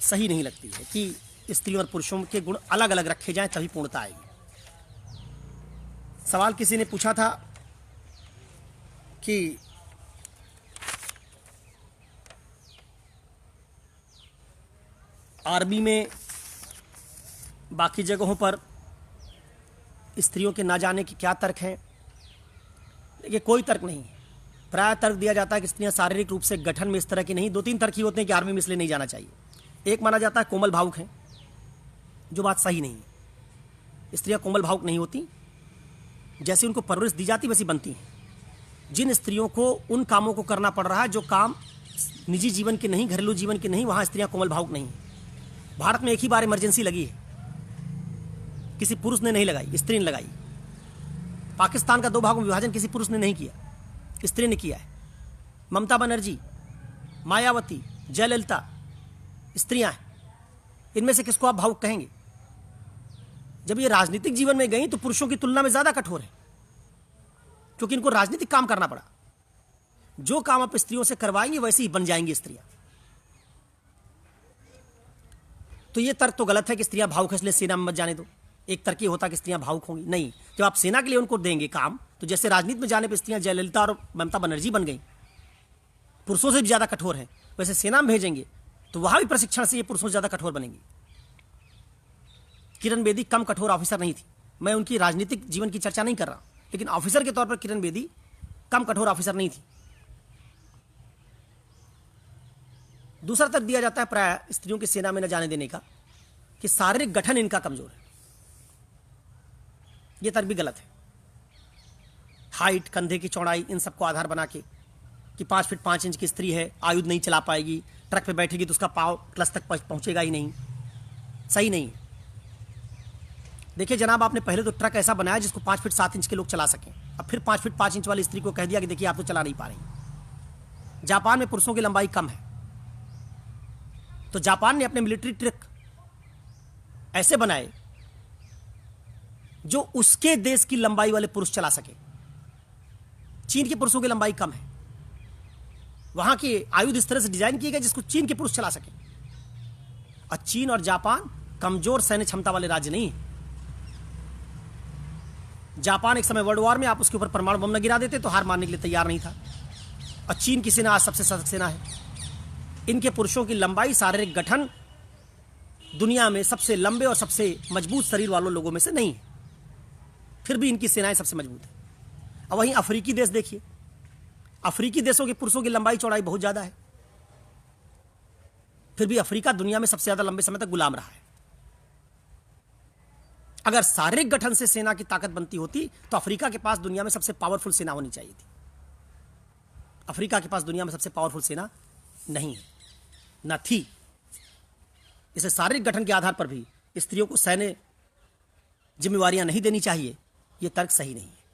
सही नहीं लगती है कि स्त्रियों और पुरुषों के गुण अलग अलग रखे जाएं तभी पूर्णता आएगी। सवाल किसी ने पूछा था कि आर्मी में बाकी जगहों पर स्त्रियों के ना जाने के क्या तर्क हैं? देखिए, कोई तर्क नहीं है। प्राय तर्क दिया जाता है कि स्त्रियां शारीरिक रूप से गठन में इस तरह की नहीं। दो तीन तर्क ही होते हैं कि आर्मी में इसलिए नहीं जाना चाहिए। एक माना जाता है कोमल भावुक हैं, जो बात सही नहीं है। स्त्रियां कोमल भावुक नहीं होती, जैसे उनको परवरिश दी जाती वैसी बनती हैं। जिन स्त्रियों को उन कामों को करना पड़ रहा है जो काम निजी जीवन के नहीं, घरेलू जीवन के नहीं, वहां स्त्रियां कोमल भावुक नहीं हैं। भारत में एक ही बार इमरजेंसी लगी है, किसी पुरुष ने नहीं लगाई, स्त्री ने लगाई। पाकिस्तान का 2 भागों में विभाजन किसी पुरुष ने नहीं किया, स्त्री ने किया है। ममता बनर्जी, मायावती, जयललिता स्त्रियां हैं। इनमें से किसको आप भावुक कहेंगे? जब ये राजनीतिक जीवन में गई तो पुरुषों की तुलना में ज्यादा कठोर है, क्योंकि इनको राजनीतिक काम करना पड़ा। जो काम आप स्त्रियों से करवाएंगे वैसे ही बन जाएंगी स्त्रियां। तो ये तर्क तो गलत है कि स्त्रियां भावुक है इसलिए सेना में मत जाने दो। एक तर्क ये होता कि स्त्रियां भावुक होंगी, नहीं। जब आप सेना के लिए उनको देंगे काम, तो जैसे राजनीति में जाने पर स्त्रियां जयललिता और ममता बनर्जी बन गई, पुरुषों से भी ज्यादा कठोर है, वैसे सेना में भेजेंगे तो वहां भी प्रशिक्षण से ये पुरुषों से ज्यादा कठोर बनेंगी। किरण बेदी कम कठोर ऑफिसर नहीं थी। मैं उनकी राजनीतिक जीवन की चर्चा नहीं कर रहा, लेकिन ऑफिसर के तौर पर किरण बेदी कम कठोर ऑफिसर नहीं थी। दूसरा तर्क दिया जाता है प्राय स्त्रियों की सेना में न जाने देने का कि शारीरिक गठन इनका कमजोर है। यह तर्क भी गलत है। हाइट, कंधे की चौड़ाई, इन सबको आधार बना के कि 5 फीट 5 इंच की स्त्री है, आयुध नहीं चला पाएगी, ट्रक पे बैठेगी तो उसका पांव क्लच तक पहुंचेगा ही नहीं, सही नहीं है। देखिए जनाब, आपने पहले तो ट्रक ऐसा बनाया जिसको 5 फीट 7 इंच के लोग चला सकें, अब फिर 5 फीट 5 इंच वाली स्त्री को कह दिया कि देखिए आप तो चला नहीं पा रही। जापान में पुरुषों की लंबाई कम है, तो जापान ने अपने मिलिट्री ट्रक ऐसे बनाए जो उसके देश की लंबाई वाले पुरुष चला सके। चीन के पुरुषों की लंबाई कम है, वहां के आयुध इस तरह से डिजाइन किए गए जिसको चीन के पुरुष चला सके। और चीन और जापान कमजोर सैन्य क्षमता वाले राज्य नहीं है। जापान एक समय वर्ल्ड वॉर में आप उसके ऊपर परमाणु बम न गिरा देते तो हार मानने के लिए तैयार नहीं था। और चीन की सेना आज सबसे सशक्त सेना है। इनके पुरुषों की लंबाई, शारीरिक गठन दुनिया में सबसे लंबे और सबसे मजबूत शरीर वालों लोगों में से नहीं है, फिर भी इनकी सेनाएं सबसे मजबूत है। अब वहीं अफ्रीकी देश देखिए, अफ्रीकी देशों के पुरुषों की लंबाई चौड़ाई बहुत ज्यादा है, फिर भी अफ्रीका दुनिया में सबसे ज्यादा लंबे समय तक गुलाम रहा है। अगर शारीरिक गठन से सेना की ताकत बनती होती तो अफ्रीका के पास दुनिया में सबसे पावरफुल सेना होनी चाहिए थी। अफ्रीका के पास दुनिया में सबसे पावरफुल सेना नहीं है, ना थी। इसे शारीरिक गठन के आधार पर भी स्त्रियों को सैन्य जिम्मेवारियां नहीं देनी चाहिए, यह तर्क सही नहीं है।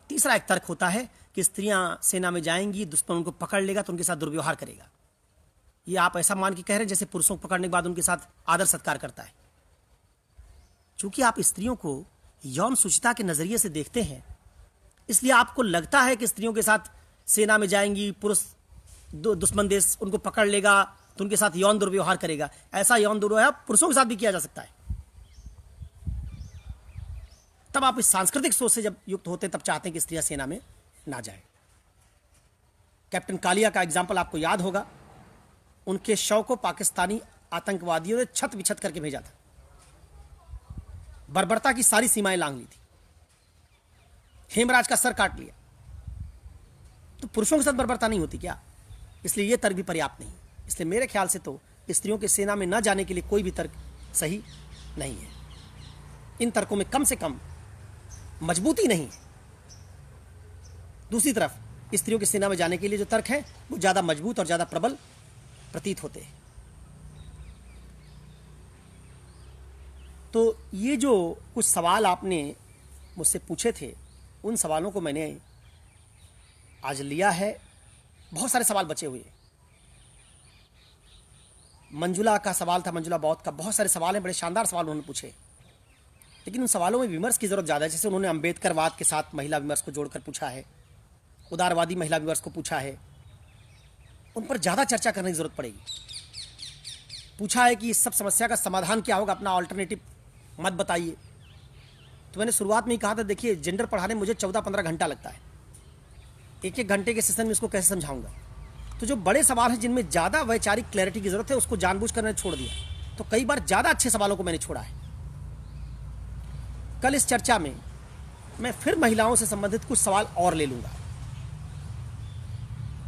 तीसरा एक तर्क होता है कि स्त्रियां सेना में जाएंगी, दुश्मन उनको पकड़ लेगा तो उनके साथ दुर्व्यवहार करेगा। ये आप ऐसा मान के कह रहे हैं जैसे पुरुषों को पकड़ने के बाद उनके साथ आदर सत्कार करता है। चूंकि आप स्त्रियों को यौन सुचिता के नजरिए से देखते हैं, इसलिए आपको लगता है कि स्त्रियों के साथ सेना में जाएंगी, पुरुष दुश्मन देश उनको पकड़ लेगा तो उनके साथ यौन दुर्व्यवहार करेगा। ऐसा यौन दुर्व्यवहार पुरुषों के साथ भी किया जा सकता है। तब आप इस सांस्कृतिक सोच से जब युक्त होते हैं, तब चाहते हैं कि स्त्रियां सेना में ना जाए। कैप्टन कालिया का एग्जाम्पल आपको याद होगा। उनके शव को पाकिस्तानी आतंकवादियों ने छत बिछत करके भेजा था। बर्बरता की सारी सीमाएं लांघ ली थी, हेमराज का सर काट लिया। तो पुरुषों के साथ बर्बरता नहीं होती क्या? इसलिए यह तर्क भी पर्याप्त नहीं। इसलिए मेरे ख्याल से तो स्त्रियों के सेना में न जाने के लिए कोई भी तर्क सही नहीं है। इन तर्कों में कम से कम मजबूती नहीं है। दूसरी तरफ स्त्रियों की सेना में जाने के लिए जो तर्क हैं वो ज्यादा मजबूत और ज्यादा प्रबल प्रतीत होते हैं। तो ये जो कुछ सवाल आपने मुझसे पूछे थे, उन सवालों को मैंने आज लिया है। बहुत सारे सवाल बचे हुए। मंजुला का सवाल था, मंजुला बौद्ध का। बहुत सारे सवाल हैं, बड़े शानदार सवाल उन्होंने पूछे, लेकिन उन सवालों में विमर्श की जरूरत ज़्यादा है। जैसे उन्होंने अंबेडकरवाद के साथ महिला विमर्श को जोड़कर पूछा है, उदारवादी महिला विमर्श को पूछा है। उन पर ज़्यादा चर्चा करने की जरूरत पड़ेगी। पूछा है कि इस सब समस्या का समाधान क्या होगा, अपना ऑल्टरनेटिव मत बताइए। तो मैंने शुरुआत में ही कहा था, देखिए जेंडर पढ़ाने मुझे 14-15 घंटा लगता है। एक एक घंटे के सेशन में इसको कैसे समझाऊंगा? तो जो बड़े सवाल हैं जिनमें ज़्यादा वैचारिक क्लैरिटी की जरूरत है, उसको जानबूझकर मैंने छोड़ दिया। तो कई बार ज़्यादा अच्छे सवालों को मैंने छोड़ा है। कल इस चर्चा में मैं फिर महिलाओं से संबंधित कुछ सवाल और ले लूंगा।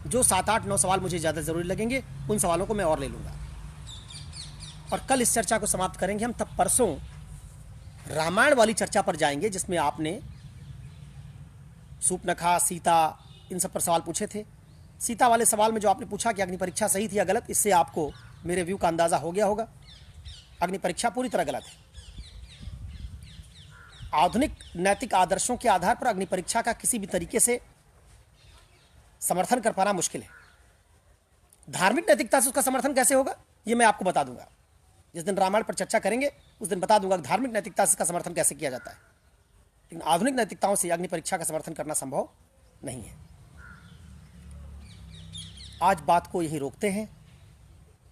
जो 7-8-9 सवाल मुझे ज़्यादा जरूरी लगेंगे, उन सवालों को मैं और ले लूंगा। और कल इस चर्चा को समाप्त करेंगे हम। तब परसों रामायण वाली चर्चा पर जाएंगे, जिसमें आपने सूपनखा, सीता, इन सब पर सवाल पूछे थे। सीता वाले सवाल में जो आपने पूछा कि अग्नि परीक्षा सही थी या गलत, इससे आपको मेरे व्यू का अंदाजा हो गया होगा। अग्नि परीक्षा पूरी तरह गलत है। आधुनिक नैतिक आदर्शों के आधार पर अग्नि परीक्षा का किसी भी तरीके से समर्थन कर पाना मुश्किल है। धार्मिक नैतिकता से उसका समर्थन कैसे होगा, यह मैं आपको बता दूंगा। जिस दिन रामायण पर चर्चा करेंगे उस दिन बता दूंगा कि धार्मिक नैतिकता से इसका समर्थन कैसे किया जाता है। लेकिन आधुनिक नैतिकताओं से अग्नि परीक्षा का समर्थन करना संभव नहीं है। आज बात को यहीं रोकते हैं।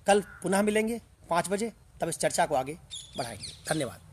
कल पुनः मिलेंगे 5 बजे, तब इस चर्चा को आगे बढ़ाएंगे। धन्यवाद।